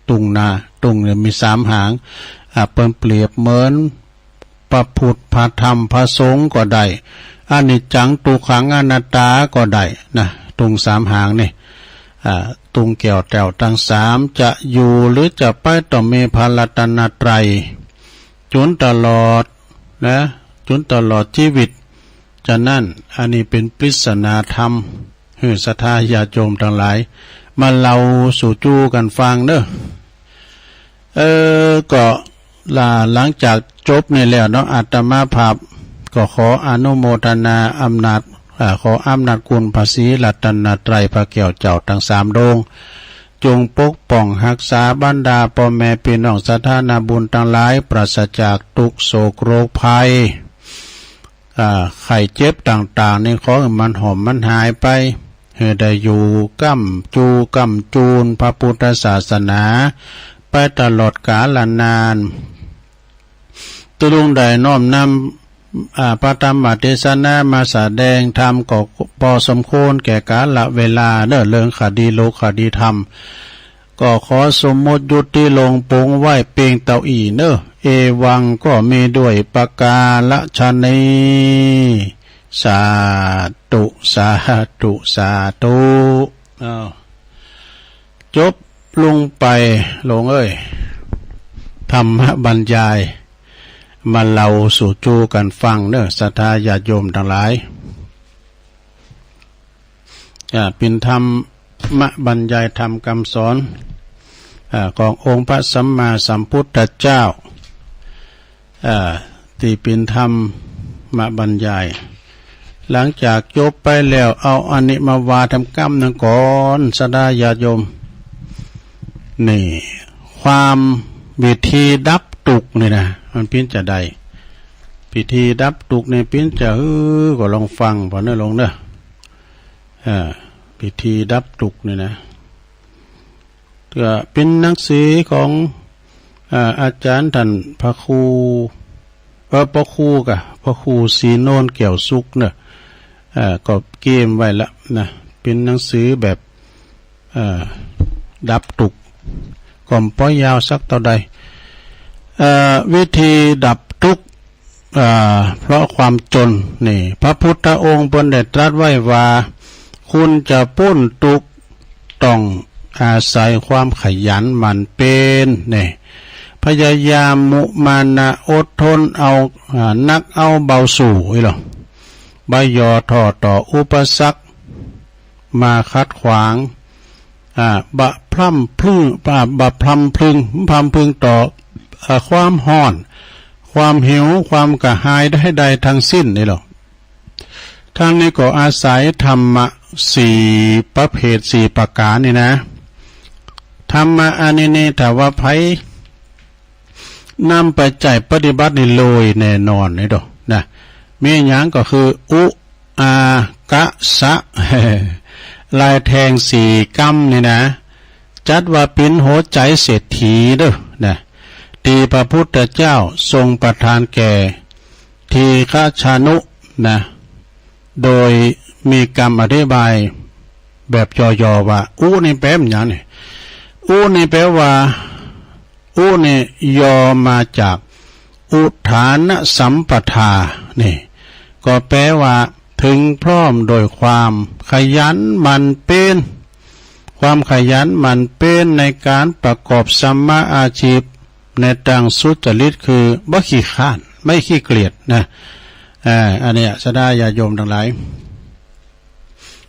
B: ตุงเนี่ยมี3หางเปิ้นเปรียบเหมือนพระพุทธพระธรรมพระสงฆ์ก็ได้อนิจจังทุกขังอนัตตาก็ได้นะตุง3หางนี่ตุงเกี่ยวแถวทั้ง3จะอยู่หรือจะไปต้องมีพระรัตนตรัยจนตลอดนะจนตลอดชีวิตฉะนั้นอันนี้เป็นปริศนาธรรมให้ศรัทธาญาติโยมทั้งหลายมาเล่าสู่จูกันฟังเด้อก็หลังจากจบนี่แล้วเนาะอาตมาภาพก็ขออนุโมทนาอำนาจขออำนาจคุณพระศรีรัตนตรัยพระแก้วเจ้าทั้ง3ดวงจงปกป้องรักษาบรรดาพ่อแม่พี่น้องศรัทธานาบุญทั้งหลายปราศจากทุกโศกโรคภัยไข้เจ็บต่างๆนี่ขอให้มันหอมมันหายไปให้ได้อยู่ก้ำจูนพระพุทธศาสนาไปตลอดกาลนานตุลุงได้น้อมนำพระธรรมเทศนามาแสดงธรรมก็พอสมควรแก่กาลเวลาเรื่องคดีโลกคดีธรรม ก็ขอสมมติยุติลงปงไหวเปียงเต่าอีเนอเอวังก็มีด้วยประกาละชะนีสาธุสาธุสาธุจบลงไปลงธรรมบรรยายมาเล่าสู่จูกันฟังเนอะศรัทธาญาติโยมทั้งหลายเป็นธรรมบรรยายธรรมคำสอนขององค์พระสัมมาสัมพุทธเจ้าที่เป็นธรรมบรรยายหลังจากจบไปแล้วเอาอันนี้มาวาทำกรรมหนึ่งก่อนศรัทธาญาติโยมนี่ความวิธีดับตุกนี่นะมันเป็นจะได้พิธีดับตุกในเป็นจะก็ลองฟังพอเนื้อลงเนอะพิธีดับตุกนี่นะก็เป็นหนังสือของอาจารย์ท่านพระครูพระครูศรีโนนแก้วสุขเนอะก็เกมไว้ละนะเป็นหนังสือแบบดับตุกก่อมป้อยยาวสักเท่าใดวิธีดับทุกข์เพราะความจนนี่พระพุทธองค์เพิ่นได้ตรัสไว้ว่าคุณจะพ้นทุกข์ต้องอาศัยความขยันหมั่นเป็นนี่พยายามมุมานะอดทนเอานักเอาเบาสู่หรอใบยอท่อต่ออุปสรรคมาคัดขวางบะพร่ำพึ่งบะพร่ำพึ่งต่อความห้อนความหิวความกระหายได้ใดทั้งสิ้นนี่หรอท่านนี้ก็อาศัยธรรมะ4ประเภท4ประการนี่นะธรรมะอันนี้ถ้าว่าไผนำไปใจปฏิบัตินี่โลยแน่นอนนี่ดอกนะมีอย่างก็คืออุอากะสะลายแทง4กรรมนี่นะจัดว่าเป็นหัวใจเศรษฐีเด้อนะที่พระพุทธเจ้าทรงประทานแก่ทีฆาชานุนะโดยมีกรรมอธิบายแบบย่อๆว่าอุนี่แปลว่าอย่างนี้อุนี่แปลว่าอุนี่ยอมาจากอุทานสัมปทานี่ก็แปลว่าถึงพร้อมโดยความขยันหมั่นเป็นความขยันหมั่นเป็นในการประกอบสัมมาอาชีพในทางสุจริตคือบ่ขี้ข้านไม่ขี้เกียจนะอันนี้ศรัทธาญาติโยมทั้งหลาย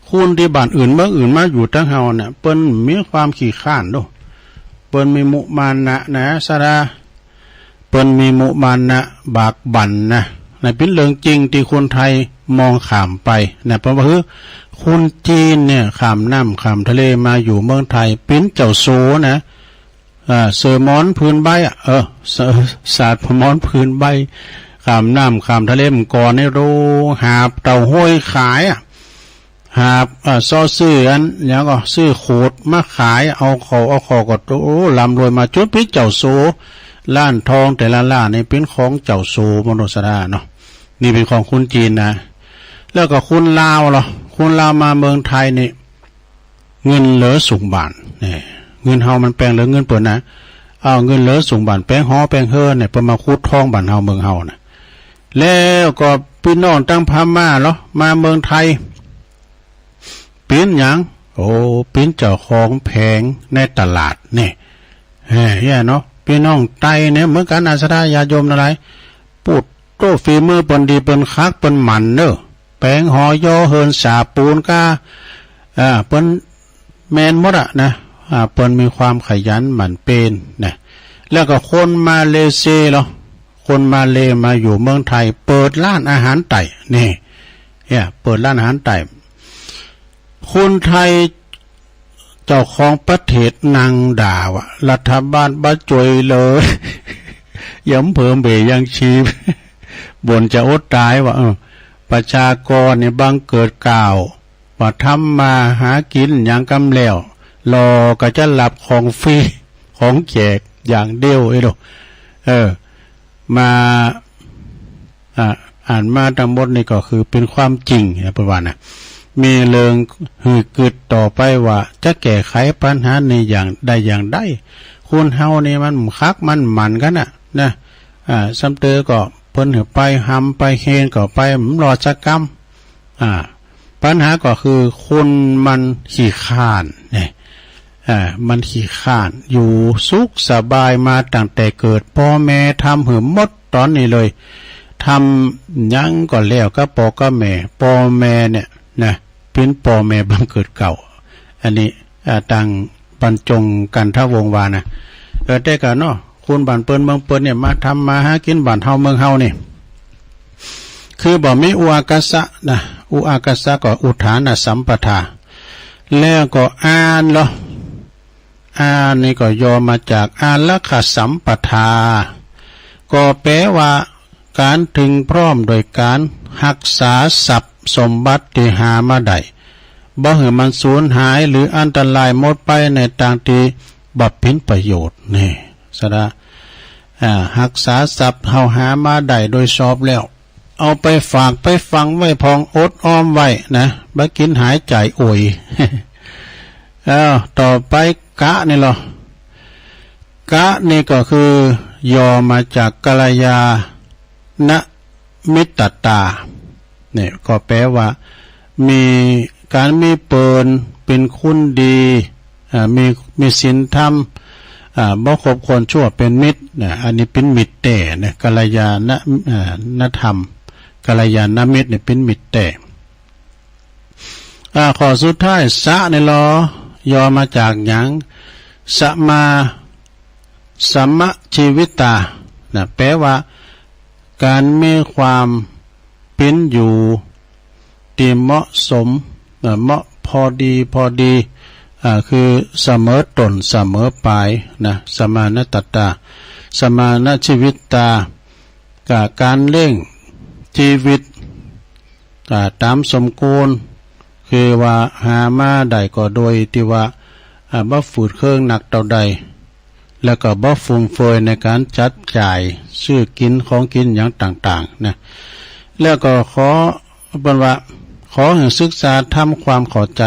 B: คุณที่บ้านอื่นเมืองอื่นมาอยู่ทั้งเฮาเนี่ยเปิ้นมีความขี้ข้านด้วยเปิ้นมีมุมานะนะศรัทธาเปิ้นมีมุมานะบากบั่นนะในเป็นเรื่องจริงที่คนไทยมองข้ามไปนะเพราะว่าคือคนจีนเนี่ยข้ามน้ำข้ามทะเลมาอยู่เมืองไทยเป็นเจ้าโซนะเสือมอนพื้นใบศาสตร์มอนพื้นใบข้ามน้ำข้ามทะเลมก่อนในโรหาบเต่าห้อยขายหาบซ่อซื้ออันอย่างก็ซื้อโขดมาขายเอาคอก็โอ้ลำรวยมาจุดพิเจ้าโซล้านทองแต่ละล้านนี่เป็นของเจ้าโซมโนสดาเนาะนี่เป็นของคุณจีนนะแล้วก็คุณลาวเหรอคุณลาวมาเมืองไทยนี่เงินเหลือสูงบานเนี่ยเงินเฮามันแปลงเหลือเงินเปิดนะเอาเงินเหลือสูงบานแปลงหอแปลงเฮือเนี่ยเปิดมาคูดทองบ้านเฮาเมืองเฮานะแล้วก็พี่น้องตั้งพม่าเหรอมาเมืองไทยเป็นอย่างโอ้เป็นเจ้าของแผงในตลาดเนี่ยเนาะพี่น้องไตเนี่ยเหมือนกันอาสาญาโยมอะไรปูดโตฝีมือเปิ้นดีเปิ้นคักเปิ้นหมันเนอะแปลงหอยอเฮินสาปูนก้าเปิ้นแมนหมดอะนะเปิ้นมีความขยันหมั่นเป็นนะแล้วก็คนมาเลเซียเหรอคนมาเลมาอยู่เมืองไทยเปิดร้านอาหารไต่นี่เปิดร้านอาหารไต่คนไทยเจ้าของประเทศนางด่าวะรัฐบาลบ้าจวยเลยย้ำเพิ่มเบยยังชีพบ่นจะอดตายว่าประชากรเนี่ยบังเกิดกล่าวว่าทำมาหากินอย่างกำแล้วรอก็จะหลับของฟรีของแจกอย่างเดียวดูมาอ่านมาทั้งหมดนี่ก็คือเป็นความจริงนะประวัตินะ มีเรื่องหือกึดต่อไปว่าจะแก้ไขปัญหาในอย่างใดอย่างใดคุณเฮานี่มันคักมันหมันกันนะซ้ำเตอก็เพิ่นหือไปหำไปเฮนก็ไปรอจักกรรมปัญหาก็คือคนมันขี้ข้านเนี่ยมันขี้ข้านอยู่สุขสบายมาตั้งแต่เกิดพ่อแม่ทำหือหมดตอนนี้เลยทำยังก่อนแล้วก็พ่อก็แม่พ่อแม่เนี่ยนะเป็นพ่อแม่บังเกิดเก่าอันนี้ต่างบรรจงกันทวงวานะได้กันเนาะคุณบ้านเปิ้นเมืองเปิ้นเนี่ยมาทำมาหากินบ้านเฮาเมืองเฮานี่คือบ่มีอุอากาสะนะอุอากาสะก็อุทานสัมปทาแล้วก็อ่านเหรออ่านนี่ก็ย่อมาจากอาลักขสัมปทาก็แปลว่าการถึงพร้อมโดยการรักษาทรัพย์สมบัติที่หามาได้บ่ให้มันสูญหายหรืออันตรายหมดไปในทางที่บ่เป็นประโยชน์นี่สะรักษาทรัพย์เฮาหามาได้โดยชอบแล้วเอาไปฝากไปฝังไว้พองอดอ้อมไว้นะบ่กินหายใจโอย ต่อไปกะนี่เหรอกะนี่ก็คือย่อมาจากกัลยาณมิตรตาเนี่ยก็แปลว่ามีการมีเปิลเป็นคุณดีมีศีลธรรมบ่คบคนชั่วเป็นมิตรอันนี้เป็นมิตรแต่นะกัลยาณธรรมกัลยาณมิตรเนี่ยเป็นมิตรแต่ข้อสุดท้ายสะนี่เหรอย่อมาจากหยังสมาสัมมชีวิตาแปลว่าการมีความเป็นอยู่ที่เหมาะสมเหมาะพอดีคือเสมอต้นเสมอปลายนะสมานตตาสมานชีวิตตากับการเร่งชีวิตตามสมควรคือว่าหามาได้ก็โดยที่ว่าบ่ฝืดเครื่องหนักเท่าใดแล้วก็บ่ฟุ่มเฟือยในการจัดจ่ายซื้อกินของกินอย่างต่างๆนะแล้วก็ขอให้ศึกษาทำความเข้าใจ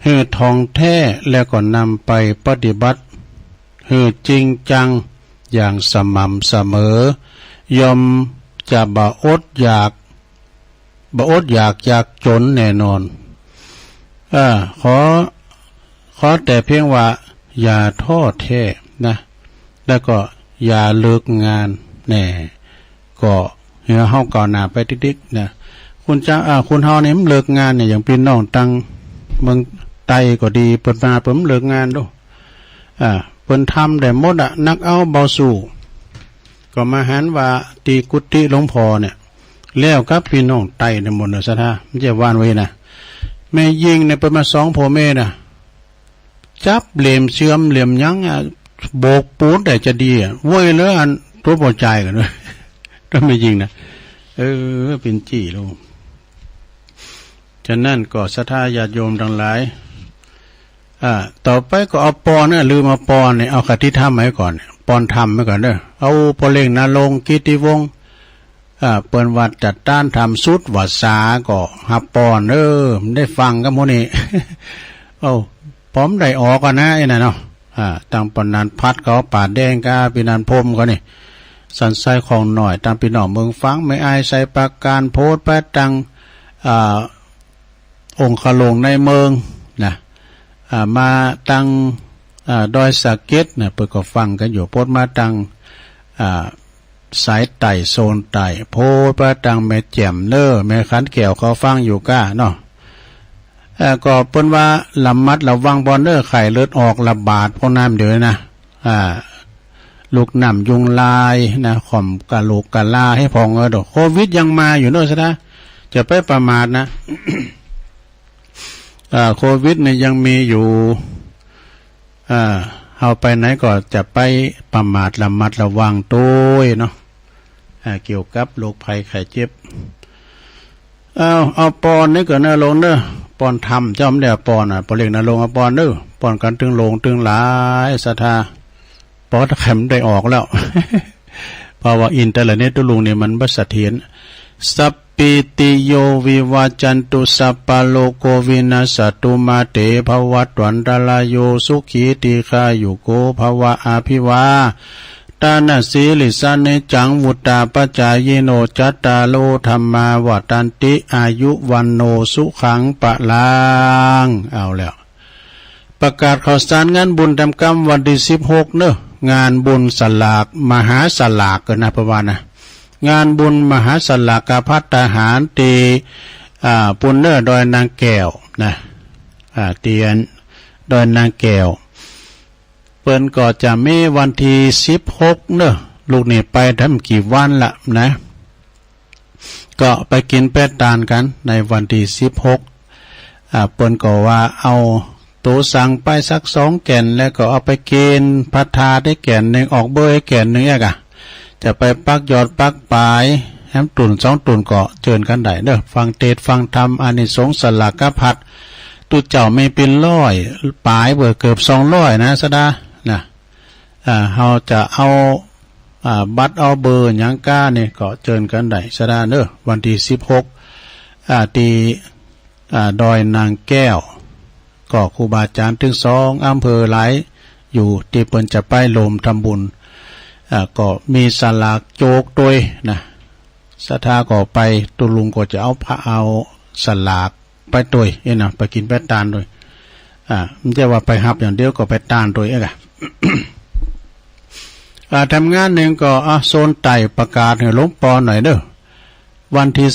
B: ให้ท่องแท้แล้วก็นำไปปฏิบัติให้จริงจังอย่างสม่ำเสมอยอมจะบ่อดอยากจนแน่นอนขอแต่เพียงว่าอย่าท้อแท้นะแล้วก็อย่าเลิกงานแน่ก็เฮาก่อนหน้าไปติ๊กๆนะคุณเฮานี่มันเลิกงานเนี่ยอย่างพี่น้องตังเมืองไต้ก็ดีเปิดมาเลิกงานดูเพิ่นทำได้หมดนักเอาเบาสู่ก็มาหันว่าตีกุฏิหลวงพ่อเนี่ยแล้วกับพี่น้องไต้ในหมดเลยซะท่ามันจะว่านไว้นะแม่ยิงเนี่ยเปิดมา2พ่อแม่น่ะจับเหลี่ยมเชื่อมเหลี่ยมยั้งโบกปูนแต่จะดีเว้ยแล้วอันตัวพอใจกันด้วยถ้าไม่ยิงนะเป็นจี้ลูกฉะนั้นก็ศรัทธาญาติโยมทั้งหลายต่อไปก็เอาปอนลืมเอาปอนเนี่ยเอาคติธรรมไว้ก่อนปอนธรรมไว้ก่อนเด้อเอาพอเล่งนาลงกิติวงศ์เปิ้นวัดจัดต้านทำสุดวัดสาก็หับปอนได้ฟังกับโมนี่ พร้อมได้ออกกันนะไอ้น่ะเนาะตั้งปนันพัดเขาป่าแดงกาปีนันพรมก็นี่สันไซของหน่อยตามพี่น้องเมืองฟังไม่อายใส่ปากการโพสต์ไปตังองค์ขลงในเมืองนะมาตังดอยสะเก็ดเนี่ยเปิดก็ฟังกันอยู่โพสต์มาตังสายไต่โซนไต่โพสต์ไปตังแม่แจ่มแม่ขันแก้วเขาฟังอยู่ก้าเนาะก็เปิ้นว่าระมัดระวังบอนไข้เลือดออกระบาดพวกน้ำเดี๋ยวนะลูกน้ำยุงลายนะข่อมกะโหลกกะลาให้พองโควิดยังมาอยู่เนาะซะนะจะไปประมาทนะ โควิดเนี่ยยังมีอยู่เอาไปไหนก็จะไปประมาทระมัดระวังตัวเนาะเกี่ยวกับโรคภัยไข้เจ็บเอาปอนนี่ก็น่าลงเด้อปอนทำจำได้ปอนปอเล็กน่าลงเอาปอนเด้อปอนกันตึงลงตึงหลายศรัทธาปอตะแคมได้ออกแล้ว เพราะว่าอินเทอร์เน็ตตุลุงเนี่ยมันบ่เสถียรสัพเพ ปิติโยวิวาจันตุสัพพะโลกโควินาสตุมาเตภวัตวันตรายโยสุขีติคายุโกภวะอาภิวาตานาสีลิสาเนจังวุตตาปจายโนจัตตาโลธรรมาวัตันติอายุวันโนสุขังปะลังเอาแล้วประกาศข่าวสารงานบุญทำกรรมวันที่16เนอะงานบุญสลากมหาสลากกันนะประมาณนะงานบุญมหาสลากภัตตาหารตีปุณเนอร์ดอยนางแก้วนะเตียนดอยนางแก้วเปิ้นก็จะมีวันที่16เนอะลูกนี่ไปทำกี่วันละนะก็ไปกินแป้ตานกันในวันที่16เปิ้นก็ว่าเอาตัวสั่งไปสัก2แก่นแล้วก็เอาไปเกณฑ์พัทธาได้แก่นหนึ่งออกเบอร์ให้แก่นหนึ่งจะไปปักยอดปักปลายแฮมตุ่น2ตุ่นก็เชิญกันได้เด้อฟังเทศฟังธรรมอานิสงส์สลากพัดตุเจ้าไม่เป็น100ปลายเบอร์เกือบ200นะสดานะเราจะเอาบัตรเอาเบอร์หยังก้านี่ก็เชิญกันได้สดาเด้อวันที่16ที่ดอยนางแก้วก็ครูบาอาจารย์ถึง2อำเภอหลายอยู่ที่เปิ้นจะไปลมทำบุญก็มีสลากโจกโดยนะศรัทธาก็ไปตุลุงก็จะเอาสลากไปโดยนะไปกินแป้ตานโดยไม่ใช่ว่าไปหับอย่างเดียวก็ไปตานโดยทำงานหนึ่งก็โซนไต่ประกาศให้หลวงปอหน่อยเด้อวันที่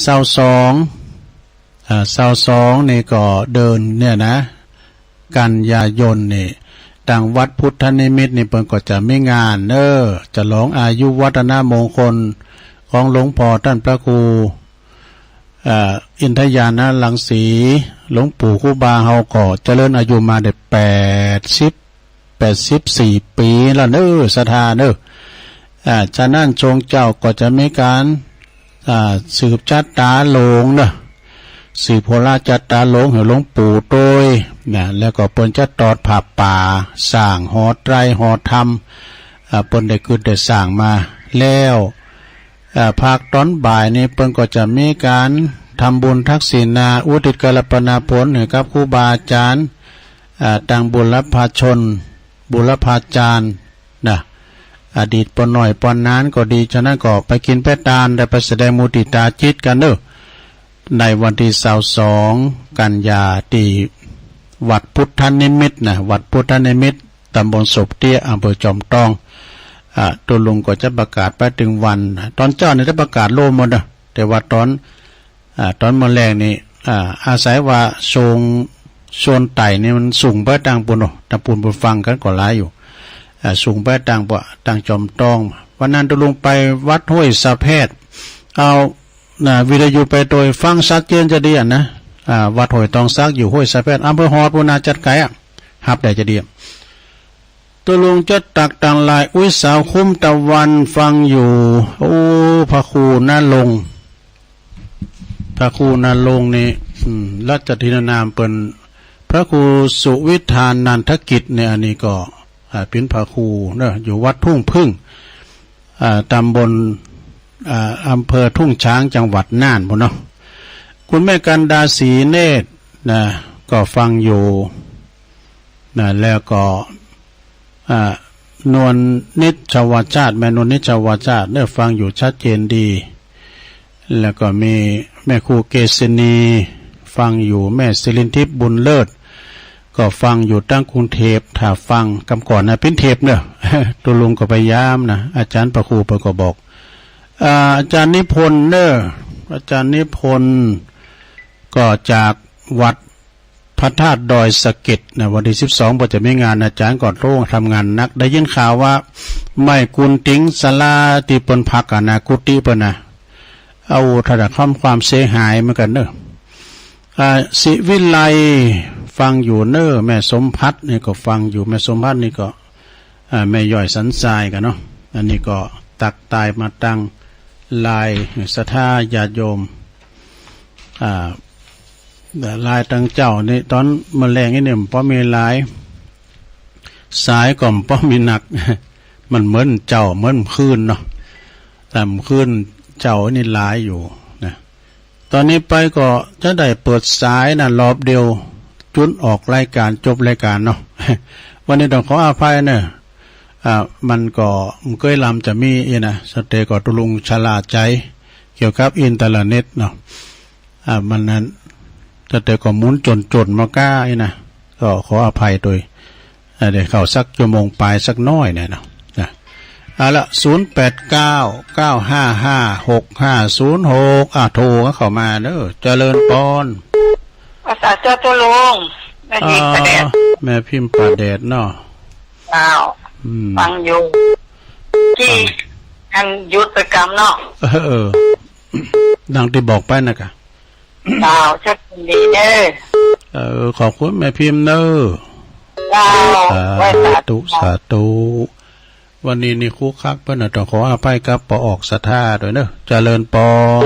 B: 22นี่ก็เดินเนี่ยนะกันยายนนี่ต่างวัดพุทธนิมิตนี่เพิ่นก็จะมีงานจะร้องอายุวัฒนมงคลของหลวงพ่อท่านพระครูอินทยานะลังสีหลวงปู่ครูบาเฮาก็เจริญอายุมาได้84ปีแล้วศรัทธาฉะนั้นทรงเจ้าก็จะมีการสืบจัตตาหลงสืบโพราจัตตาหลงให้หลวงปู่โดยนะแล้วก็เปิ้นจะตอดผ้าป่าสร้างหอไตรหอธรรมเปิ้นได้ขึ้นได้สร้างมาแล้วภาคตอนบ่ายนี้เปิ้นก็จะมีการทำบุญทักษิณาอุทิศกัลปนาผลให้กับครูบาอาจารย์ต่างบุรพาชนบุรพาจารย์นะอดีตปนหน่อยปนนานก็ดีฉะนั้นก็ไปกินแป้ตานได้ไปแสดงมุติตาจิตกันในวันที่22กันยาที่วัดพุทธนิมิตนะวัดพุทธนิมิตตำบลศพเตี้ยอำเภอจอมทองตัวลุงก็จะประกาศไปถึงวันตอนเจ้าเนี่ยจะประกาศโลมหมดแต่ว่าตอนมื้อแรกนี่อาศัยว่าทรงโซนไต่นี่มันสูงไปต่างปุ่นต่างปุ่นไปฟังกันก็หลายอยู่สูงไปต่างจอมทองวันนั้นตัวลุงไปวัดห้วยสะแพทเอาวิทยุไปโดยฟังซักเจนจะดีนะวัดห้วยตองซักอยู่ห้วยสะแพทอำเภอฮอดปุนาจัดไก่ฮับได้จะดีตัวลุงจะตักต่างลายอุ้ยสาวคุ้มตะวันฟังอยู่โอ้พระครูน่าลงนี่รัชทินนามเป็นพระครูสุวิธานันทกิจเนี่ยอันนี้ก็เป็นพระครูอยู่วัดทุ่งพึ่งตำบลอำเภอทุ่งช้างจังหวัดน่านพุ่นเนาะคุณแม่กันดาศรีเนตรก็ฟังอยู่แล้วก็นวลนิชวชาติแม่นวลนิชวชาติได้ฟังอยู่ชัดเจนดีแล้วก็มีแม่ครูเกษณีฟังอยู่แม่ศิรินทิพย์บุญเลิศก็ฟังอยู่ตั้งกรุงเทพถ้าฟังกำก่อนพินเทพตัวลุงก็พยายามอาจารย์ประครูก็บอกอาจารย์นิพนธ์อาจารย์นิพนธ์ก็จากวัดพระธาตุดอยสะเก็ดวันที่12ก็จะมีงานอาจารย์ก่อนโร่งทำงานนักได้ยินข่าวว่าไม่กุนติ้งศาลาที่เปิ้นพักกุฏิเปิ้นเอาถดักความเสียหายเหมือนกันศิวิไลฟังอยู่แม่สมพัฒน์นี่ก็ฟังอยู่แม่สมพัฒน์นี่ก็แม่ย่อยสันทรายกันอันนี้ก็ตักตายมาตั้งลายศรัทธาญาติโยมลายตั้งเจ้านี่ตอนมะแรงนี่เนี่ยเพราะมีลายสายก่อมเพราะมีหนักมันเหมือนเจ้าเหมือนคืนแต่คืนเจ้านี่ลายอยู่ ตอนนี้ไปก็จะได้เปิดสายนะรอบเดียวจุนออกรายการจบรายการเนาะ วันนี้ต้องขออภัยเนอะมันก็มันเคยลำจะมีนะสเตก็ตุลุงฉลาดใจเกี่ยวกับอินเทอร์เน็ตเนาะมันนั้นสเตก็หมุนจนมาก้านะก็ขออภัยโดยเดี๋ยวเข้าสักชั่วโมงปลายสักน้อยเนี่ยเนาะละ0899556506โทรเข้ามาเด้อเจริญปอน
C: ภาษาเจ้าตัวลุงแม่พิมพ์ประเดช
B: แม่พิมพ์ประเดชเนาะ
C: ฟังอยู่ที่อันยุทธกรรมเนาะ
B: ดังที่บอกไปนะกะ
C: ชักดีเด้
B: อขอบคุณแม่พิมพ์เด้อสาธุวันนี้นี่คุกคักเพิ่นน่ะต้องขออภัยกับปออกศรัทธาด้วยเด้อเจริญปอน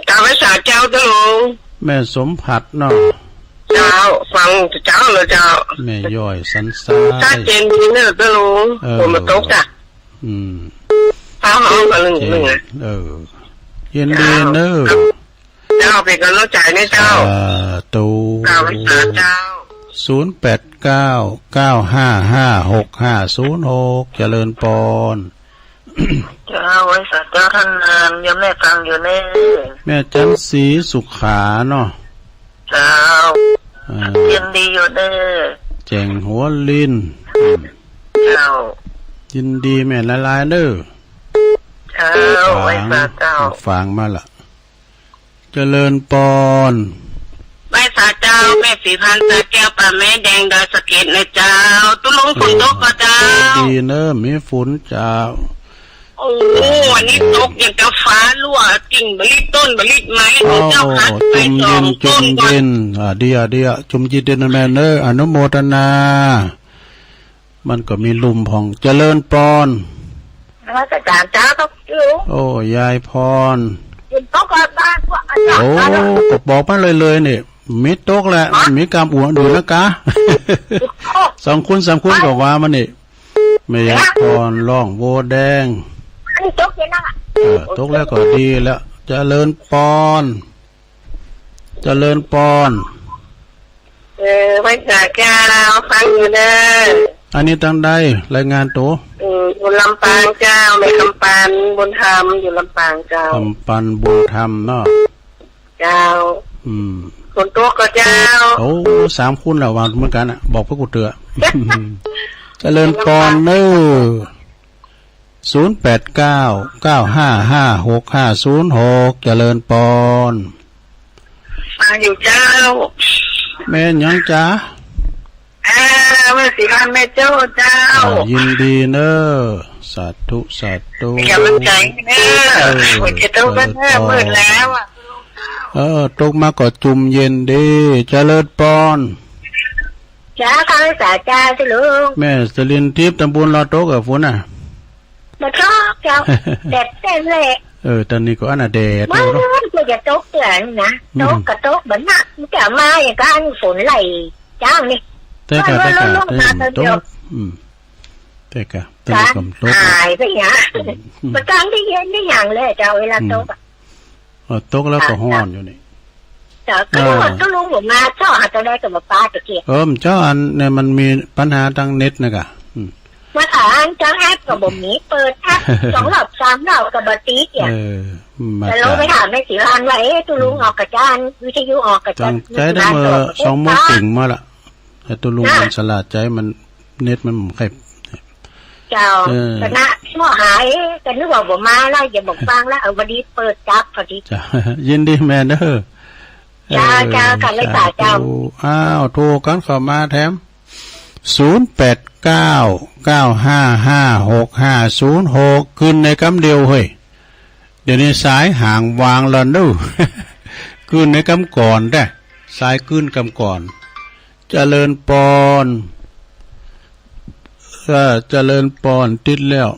C: กาภาษาเจ้าตัวลุง
B: แม่สมผัดเนาะ
C: เจ้าฟังเจ้าเลยเจ้า
B: แม่ย่อยสันซ้าย
C: ชัดเจนดีเนอะตัวลุงผมมาตกจ้ะฟ้าห้องกันหนึ่ง
B: ยินดีเนอะ
C: เจ้าเป็นกำลังใจในเจ้า
B: ตู
C: กาภาษาเจ้า
B: 0899556506เจริญปอน
C: เจ้าไว้สัตว์เจ้าท่านนานยังแม่ฟังอยู่แน่
B: แม่จันสีสุขาเนาะ
C: เจ้ายินดีอยู่เด้อ
B: แจงหัวลิน
C: เจ้า
B: ยินดีแม่หลายๆเด้อ
C: เจ้าไว้สัตว์เจ้า
B: ฟังมาละเจริญปอน
C: แม่สาเจ้าแม่สีพันธุ์ตาแก้วป่าแม่แดงดอยสะเก็ดนะเจ้าตุ้ลุงฝนตกก็เจ้า
B: ดีเนอะมีฝนเจ้า
C: โอ้วันนี้ตกอย่างกับฟ้ารั่วกิ่งบริต้นบริไม้เจ้าคัดไปสองต้นก่อน
B: เดียจุมเย็นแม่เนออนุโมทนามันก็มีลุมพองเจริญปอน
C: พระอาจารย์เจ้าต้องอยู่
B: โอ้ยายพร
C: ตกก็บ้านว่าอาจารย์
B: โอ้บอกมาเลยเนี่ยมิดตกแหละมีกรรมอ้วนดูนะกะ2 คุณ 3 คุณก็ว่ามันนี่แม่ยายพรร้องโวแดง
C: ตกยังไง
B: ตกแล้วก็ดีแล้วเจริญปอน
C: ไม่จ่ายแก้วฟังอยู่เด้อ
B: อันนี้ตั้งได้รายงานตัว
C: อยู่ลำปางเจ้าแม่คำปานบุญธรรมอยู่ลำปางเจ้า
B: คำปานบุญธรรมเนาะ
C: เจ้าคนตัวก็เจ้า
B: โอ้3 คุณแล้ววางเหมือนกันอ่ะบอกพวกกูเตือเจริญปอนเนอ0899556506เจริญปอน
C: มาอยู่เจ้า
B: แม่ยังจ้า
C: แม่สีพันแม่เจ้า
B: ยินดีเนอสาธุ
C: กำลังใจเนอหัวใจโตก็เนอเมื่อแล้ว
B: ตกมาก็จุ่มเย็นดีเจริญปอน
C: จ้าข้าสาจ้าสิลุง
B: แม่สลินทิพย์ตำบลลอโตกับฝนน่ะ
C: มาชอบเจ้าเด็ดเต้นเลย
B: ตอนนี้ก็อันน่ะแดด
C: มันจะตกเลยนะตกกับตกเหมือนน่ะมันจะมาอย่างกันฝนไหลจ้างนี่
B: แต่กะตกแต่กำตก
C: หายไปอย่างมันกลางได้เย็นได้อย่างเลยเจ้าเวลาตก
B: ตกแล้วก็ห้อนอยู่นี่
C: แต่ก็ต้องลุงผมมาเจ้าหาตัวได้กับมาป้าตะเกียบ
B: เจ้าอันเนี่ยมันมีปัญหาทางเน็ตนะกะ
C: มาถามจ้างแอปกับบ่มีเปิดแอป2 รอบ 3 รอบกับบตีเกี่ยแต่เราไปถามในสีรานว่าตัวลุงออกกับจานวิทยุออกกับจาน
B: ใจได้เมื่อ2 โมงถึงมาละแต่ตัวลุงมันฉลาดใจมันเน็ตมันใคร
C: เจ้าคณะชั่วหายกันนึกว่าผมมาแล้วอย่าบอกฟังแล้ววันนี้เปิดจับพอดี
B: ยินดีแม่เด้อ
C: จ้ากันเลยจ้าเจ้า
B: โทรกันเข้ามาแถม0899556506ขึ้นในคำเดียวเฮ้ยเดี๋ยวนี้สายห่างวางแล้วดูขึ้นในคำก่อนได้สายขึ้นคำก่อนเจริญปอนเจริญปอนติดแล้ว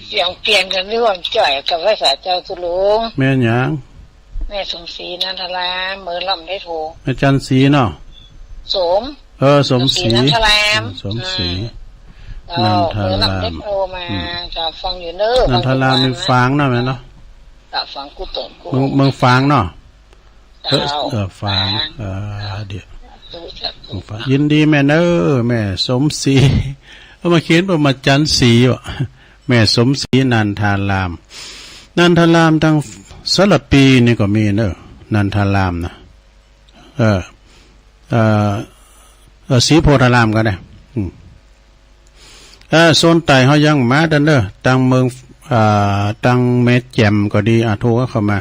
C: เสียงเปลี่ยนกันเรื่องจ่อยกับภาษาเจ้าตุลุง
B: แม่หยัง
C: แม่สมศรีนันทราเมื่อลำได้โทร
B: แม่จันศรีเนาะ
C: สม
B: สมศรี
C: นันทราม
B: สมศรี
C: นันทรามได้โทรมาจะฟังอยู่เนอะ
B: นันทรามมีฟังนะแม่เนาะ
D: ฟังกูเปิดกู
B: เมืองฟางเนาะฟาง เดี๋ยวยินดีแม่เนอแม่สมศรีเอามาเขียนประมาจันศรีวะแม่สมศรีนันทารามนันทารามทางสระปีนี่ก็มีเนอนันทารามนะศรีโพธารามก็ได้โซนไต่เขายังมาดันเนอตังเมืองตังเมดแจมก็ดีโทรเข้ามา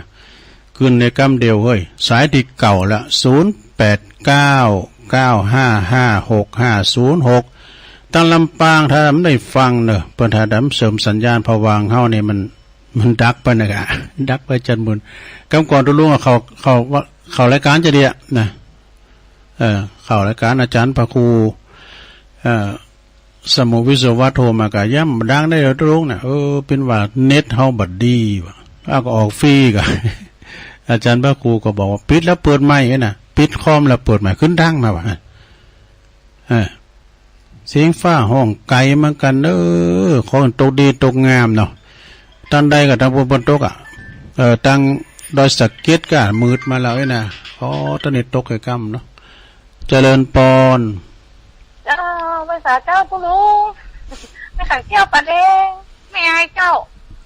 B: ขึ้นในกำเดียวเฮ้ยสายที่เก่าละ0899556506ตั้งลำปางถ้าไม่ได้ฟังเนอะเปิดถ้าดำเสริมสัญญาณพวางเฮานี่มันดักไปนะกะดักไปจันบุญกำก่อนตุลุงเขารายการจะเดียนะเข้ารายการอาจารย์พระครูสมุวิศวะโทรมากะย่ำดังได้แล้วตุลุงนะเป็นว่าเน็ตเฮาบัดดีว่ะก็ออกฟรีกะอาจารย์พระครูก็บอกว่าปิดแล้วเปิดใหม่นะปิดคอมแล้วเปิดใหม่ขึ้นดังมาว่ะเสียงฟ้าห้องไกลเหมือนกันของตกดีตกงามเนาะตั้งใดกับทางบนตกตั้งดอยสักเก็ตก็มืดมาแล้วนะตอนนี้ตกไอ้กำเนาะเจริญปอน
E: เจ้าภาษาเจ้าผู้รู้ไม่ขันแก้วปลาแดงไม่ให้เจ้า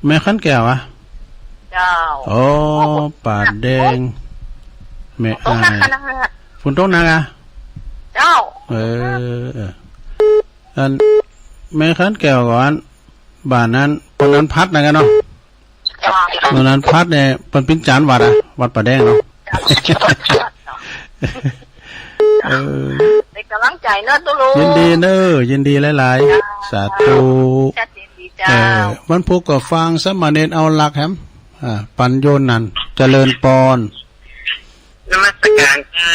B: แม่ขันแก้วอะ
E: เจ้า
B: ปลาแดงแม่
E: ต้องนักขนาด
B: ฝุ่นตกนักอะ
E: เจ้า
B: อันแม่ขันแก้วก่อนบ้านนั้นปนนั้นพัดนะกันเนาะปนนั้นพัดเนี่ยเป็นจานวัดอะวัดปลาแดงเนาะ
E: เป็นกำลังใจเนอะตุลุง
B: ยินดียินดีหลายๆสาธุวันพุธก็ฟังสมณเณรเอาหลักแฮมปัญโยนันเจริญปอน
C: นมัสการค่ะ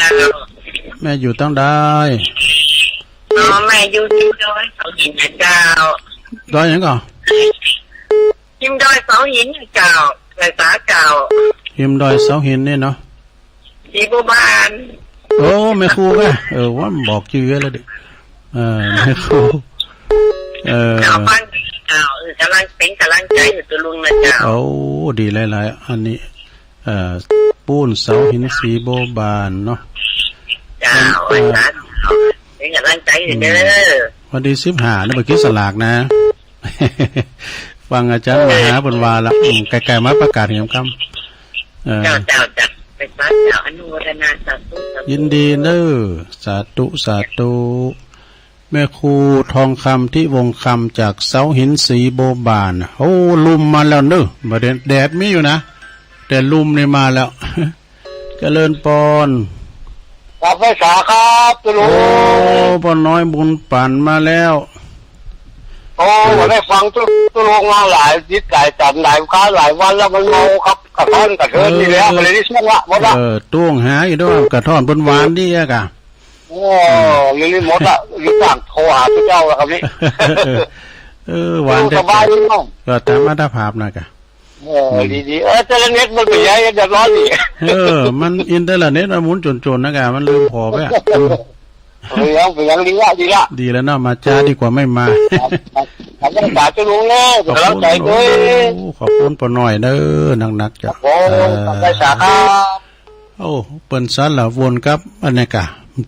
B: แม่อยู่ตั้งได้
C: แม่อยู่ที่ดอยเสาหินเจ้า
B: ดอยยังก่อ
C: หิมดอยเสาหินเจ้าภาษาเจ้า
B: หิมดอยเสาหินนี่เนาะ
C: สีบัวบาน
B: แม่ครูก็ว่าบอกชื่อแล้วดิแม่ครู
C: เจ้าบ้านเจ้ากำลังใจอยู่ตัวลุงนะเจ้า
B: ดีหลายๆอันนี้ปูนเสาหินสีโบบานเนาะ
C: เจ้าเป็นกำลังใจอยู่เด้อ
B: วันที่15นี่เมื่อกี้สลากนะฟังอาจารย์มหาบรรวาละไกลๆมาประกาศเหี่ยมคำ
C: เจ้าเป็นพระเจ้าอนุโมทนาสาธุ
B: ยินดีสาธุแม่ครูทองคำที่วงคำจากเสาหินสีโบบานลุมมาแล้วมาแดดมีอยู่นะแต่ลุมนี่มาแล้วเจริญปอน
D: ครับภาษาครับตุลุง
B: ปอนน้อยบุญปั่นมาแล้ว
D: ผมได้ฟังตุลุงมาหลายจิตหลายจันหลายค้าหลายวันแล้วมันเมาครับกระท่อนกระเทินนี่แล้วเลยที่ช่วงละหมดละ
B: ต้วงหาอยู่ด้วยกระท่อนบนหวานนี่กะ
D: นี่หมดละยิ่งต่างโทรหาเจ้าแล้วครับนี่
B: หวาน
D: สบายดีน้อง
B: ก็ตามมาตรภาพนะกะ
D: ดีเจริญเน็ตมันเป็นยังไงจะร้อนดิ
B: มันอินเทอร์เน็ตมันหมุนจนๆนะกะมันลืมพอไป
D: เป็นยังดี
B: แล้วเนาะมาจ้าดีกว่าไม่มา
D: ขอบคุณสาธุลุงเนอะกำลังใจด้วย
B: ขอบคุณปอหน่อยนักๆจ้ะ
D: ภาษาครับ
B: เปิ้นซันละวนกับอันนี้กะ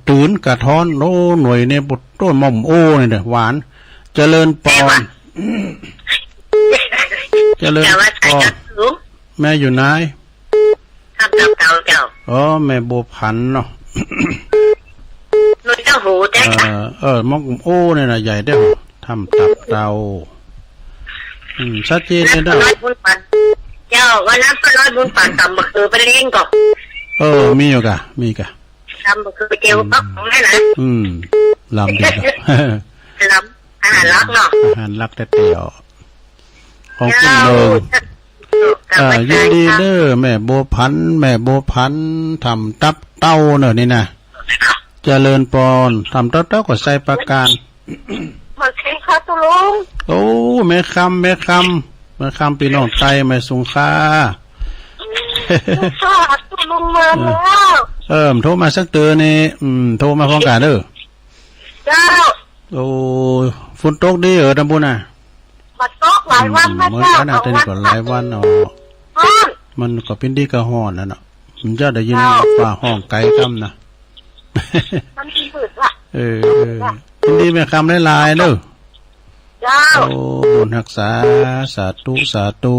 B: ตื่นกระท้อนหน่วยเนี่ยบุตรต้นม่อมนี่เด้อหวานเจริญปอนเจริญปอนแม่อยู่ไหน
C: ครับเจ้า
B: แม่บัวพันเนาะ
C: นุ่นเจ้าหูแจ๊ก
B: มอกเนี่ยนะใหญ่เด้อทำตับเตาชัดเจนเลยเด้อ
C: เจ้าวันนั้นก็ร้อยบุญปั่นต่ำบักคือไปเลี้ยงก่อน
B: มีอยู่กะ
C: ทำบักคือไปเจียวก็ของนั่นนะ
B: ลำเดียว
C: ลำอาหารรักเนาะ
B: อาหารรักแต่เตียวของคุณเลยยินดีแม่โบพันทำตับเต้าเนอะนี่นะเจริญปอนทำตับเต้าก็ใส่ประการ
E: หมดเองค่ะตุลุง
B: แม่คำพี่น้องไตแม่สุงค่า
E: ตุลุงมาแล้ว
B: โทรมาสักเตือนนี่โทรมาพร้อมกันเด้อ
E: เจ้า
B: ฝนตกดีตำบลน่ะ
E: มาตกหลายวันนะเจ้า
B: เมื่อวันนี้ก็หลายวัน มันก็เป็นดีกระห้อนนะเนาะมันจะได้ยินฝ่าห้องไกลคำนะ
C: มันมีฝืดว่ะ
B: เป็นดีแม่คำหลายๆเด้อ
C: เจ้า
B: โอ้บุญรักษาสาธุสาธุ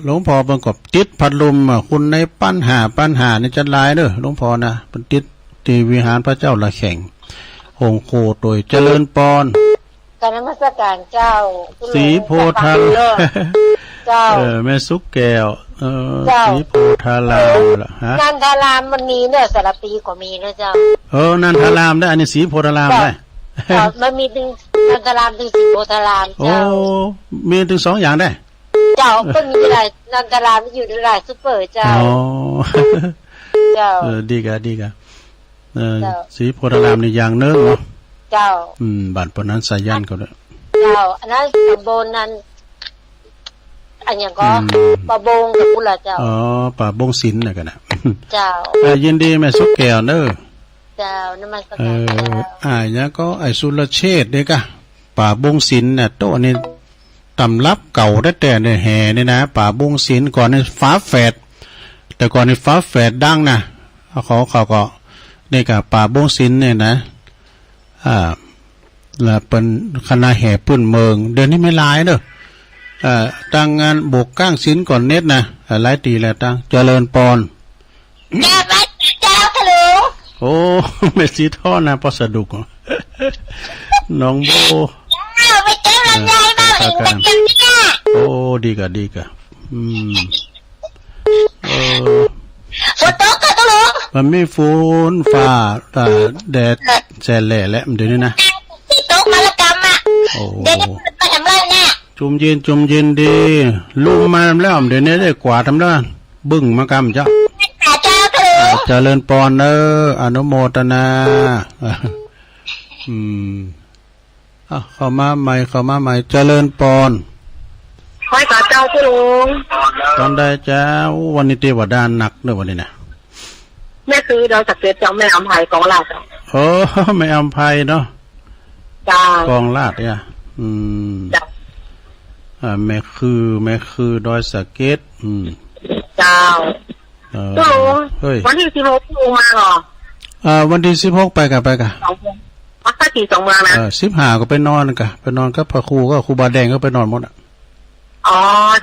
B: หลวงพ่อประกอบติดพัดลมคุณในปัญหานี่จะหลายเด้อหลวงพ่อนะเป็นติดที่วิหารพระเจ้าละแข่งหงโคโดยเจริญปอน
E: การนมัสการเจ้า
B: สีโพธา
E: เจ้า
B: แม่สุกแก้วสีโพธารามล่ะฮะ
E: นันทารามมันมีเนี่ยสารปีก็มีนะเจ้า
B: นันทารามได้อันนี้สีโพธารามได้
E: มันมีถึงนันทารามถึงสีโพธารามเจ้า
B: มีถึง2อย่างได้
E: เจ้าก็มีหลายนันทารามอยู่หลายซุปเปอร์เจ้าเจ้า
B: ดีกะสีโพธารามนี่อย่างนึงเนาะ
E: เจ้า
B: บ้านปนั้นสายันเขาด้วย
E: เจ้าอันนั้นตำบลนั้นอันอย่างก็ป่าบงกับกุหลาบเจ้า
B: ป่าบงศิลป์น่ะกันนะ
E: เจ้า
B: ยินดีแม่สุกแก้วเด้อ
E: เจ้านมัสการเจ้า
B: เนี่ยก็ไอ้สุรเชษฐ์เด้กะป่าบงศิลป์น่ะโตนี่ตำรับเก่าได้แต่เนี่ยแห่นี่นะป่าบงศิลป์ก่อนนี่ฟ้าแฝดแต่ก่อนนี่ฟ้าแฝดดังนะเขาก็นี่กะป่าบงศิลป์เนี่ยนะแล้วเป็นคณะแห่ปื้นเมืองเดือนนี้ไม่ลายเด้อตั้งงานบกก้างศิลป์ก่อนเน็ตนะหลายตีแล้วตั้งเจริญปอน
E: เจ้าทะลุ
B: โอ้ไม่สีท่อนะพอสะดุกน้องโบ
E: ไปเจอลำไยมาเองเป็นยังไง
B: โอ้ดีกะ
E: ฝนตกก็ทะลุ
B: มันไม่ฝนฟ้าแดดแสนแหล่แล้วเดี๋ยวนี้นะ
E: ตกมาละกรรมอ่ะเดี๋ยวมาทำไรเนี่ย
B: จุ่มเย็นดีลุมมาแล้วเดี๋ยวนี้ได้กว่าทำแล้วบึ้งมากรรมเจ้าเจริญปอนอนุโมทนาเข้ามาใหม่เจริญปอน
C: คอยกับเจ้าพี่ลุง
B: ตอนได้เจ้าวันนี้เทวดาหนักเด้อวันนี้นะ
C: แม่คือเราสักเกตเจ้าแม่อำไพกองลาด
B: ไม่อำไพเนาะกองลาดเนี่ยแม่คือดอยสะเก็ด
C: เจ้าพี่ลุงวันที่16พี่ลุงมาหรอ
B: วันที่16ไปกะ
C: วัดพระศรีสองเมืองนะ
B: 15ก็ไปนอนกับพระครูก็ครูบาแดงก็ไปนอนหมด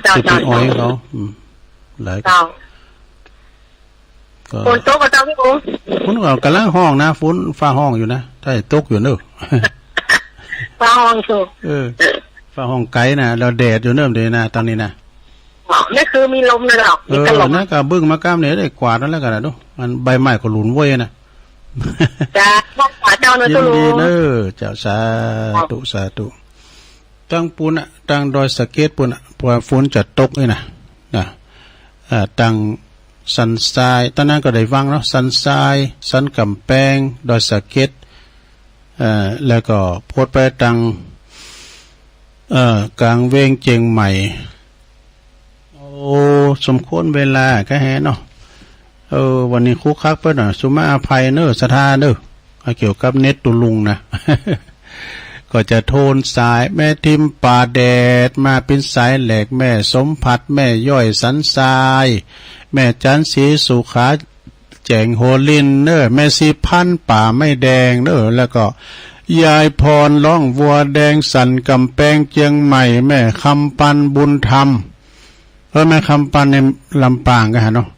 C: เจ้า
B: อ้อยเขาหลาย
C: เจ้าฝนตกกับเจ้าพี่ลุง
B: ฝนก็กำลังห้องนะฝนฟ้าห้องอยู่นะใช่ตกอยู่เนอะ
C: ฟ้าห้องชู
B: ฟ้าห้องไกลนะเราแดดอยู่เนิ่มเลยนะตอนนี้นะ
C: นี่คือมีลมเลยหรอ
B: นั่นก็บึ้งมากล้ามเนี่ยได้กวาดนั่นแล้วกันนะดูมันใบไม้ก็หลุนเว้ยนะ
C: จ้าเจ้าเนอะ
B: ยินดีเนอะเจ้าสาธุตั้งปูนตั้งดอยสะเก็ดปูนพอฝนจะตกนี่นะตั้งสันทรายตอนนั้นก็ได้ฟังเนาะสันทรายสันกำแพงดอยสะเก็ดแล้วก็โพดไปตั้งกลางเวงเจียงใหม่โอ้สมควรเวลาแค่แห่เนาะวันนี้คุกคักเปิ้นสุมาอภัยเนอะสถานเนอะเกี่ยวกับเน็ตตุลุงนะ ก็จะโทนสายแม่ทิมป่าแดดมาเป็นสายแหลกแม่สมผัดแม่ย่อยสันทรายแม่จันสีสุขาแจงโหลินเนอะแม่สีพันป่าไม่แดงเนอะแล้วก็ยายพรร้องวัวแดงสันกำแพงเจียงใหม่แม่คำปันบุญธรรมแม่คำปันในลำปางกันฮะเนาะ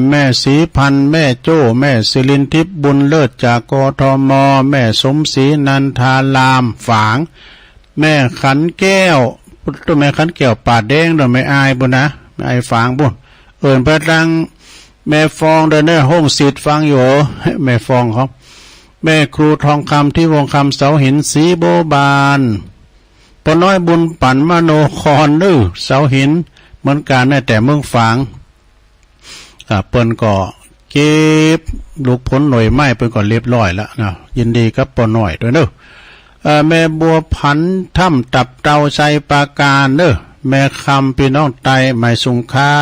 B: แม่ศรีพันธ์แม่โจ้แม่ศิรินทิพย์บุญเลิศจากกทมแม่สมศรีนันทารามฝางแม่ขันแก้วตัวแม่ขันแก้วป่าแดงตัวแม่อายบุญนะแม่อายฝางบุญพระดังแม่ฟองเดินได้ห้องศิษย์ฟังอยู่แม่ฟองครับแม่ครูทองคำที่วงคำเสาหินสีโบบานปน้อยบุญปั่นมโนคอนเสาหินเหมือนกันแต่เมืองฝางเปิ้นก็เก็บลูกผลหน่วยไม้เปิ้นก็เรียบร้อยแล้วนะยินดีกับปอหน่อยด้วยเด้อแม่บัวพันถ้ำตับเตาใจปาการเด้อแม่คำพี่น้องไตหมายสุงคา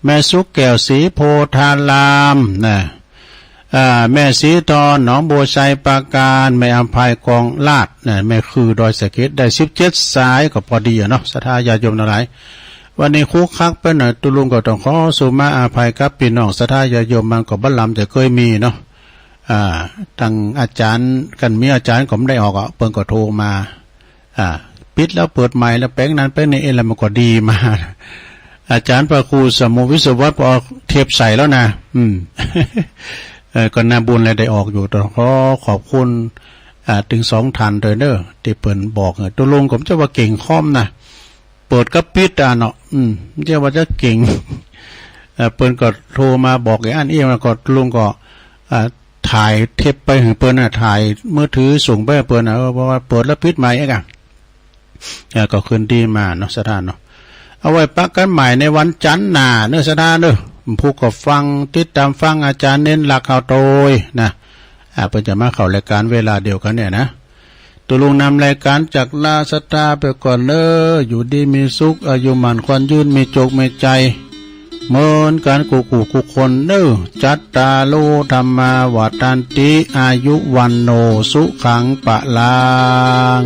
B: แม่สุกแก้วสีโพธารามนะแม่สีทอนหนองบัวใจปาการแม่อภัยกองลาดนะแม่คือดอยสะเก็ดได้17สายก็พอดีเนาะศรัทธาญาติโยมทั้งหลาย วันนี้คุกคักไปหน่อยตุลุงก็ต้องขอสุมาอาภัยครับพี่น้องศรัทธาญาติโยมมันก็บัลลัมจะเคยมีเนาะทางอาจารย์กันมีอาจารย์ผมได้ออกเปิ้นก็โทรมาปิดแล้วเปิดใหม่แล้วแป้งนั้นแป้งนี้แล้วมันก็ดีมาอาจารย์พระครูสมุวิศวะพอเทียบใส่แล้วนะก็น่าบุญเลยได้ออกอยู่ต้องขอบคุณถึง2ท่านเลยเด้อที่เปิ้นบอกตุลุงผมจะว่าเก่งค่อมนะเปิดกับปิดเนาะไม่ใช่ว่าจะเก่งเปิ้นก็โทรมาบอกไอ้อันเอี้ยมาก็ลุงก็ถ่ายเทปไปถึงเปิ้นถ่ายมือถือส่งไปเปิ้นเพราะว่าเปิดแล้วปิดใหม่กันก็คืนดีมาเนาะสถานเนาะเอาไว้ปักกันใหม่ในวันจันทร์หน้าเนื้อสถานเด้อผู้ก็ฟังติดตามฟังอาจารย์เน้นหลักเอาโดยนะเปิ้นจะมาเข้ารายการเวลาเดียวกันเนี่ยนะตัวลุงนำรายการจากลาสตาไปก่อนอยู่ดีมีสุขอายุมันควันยืนมีโจกมีใจเหมือนกันกูคนจัตตาโลธรรมาวัฏันติอายุวันโนสุขังปะลาง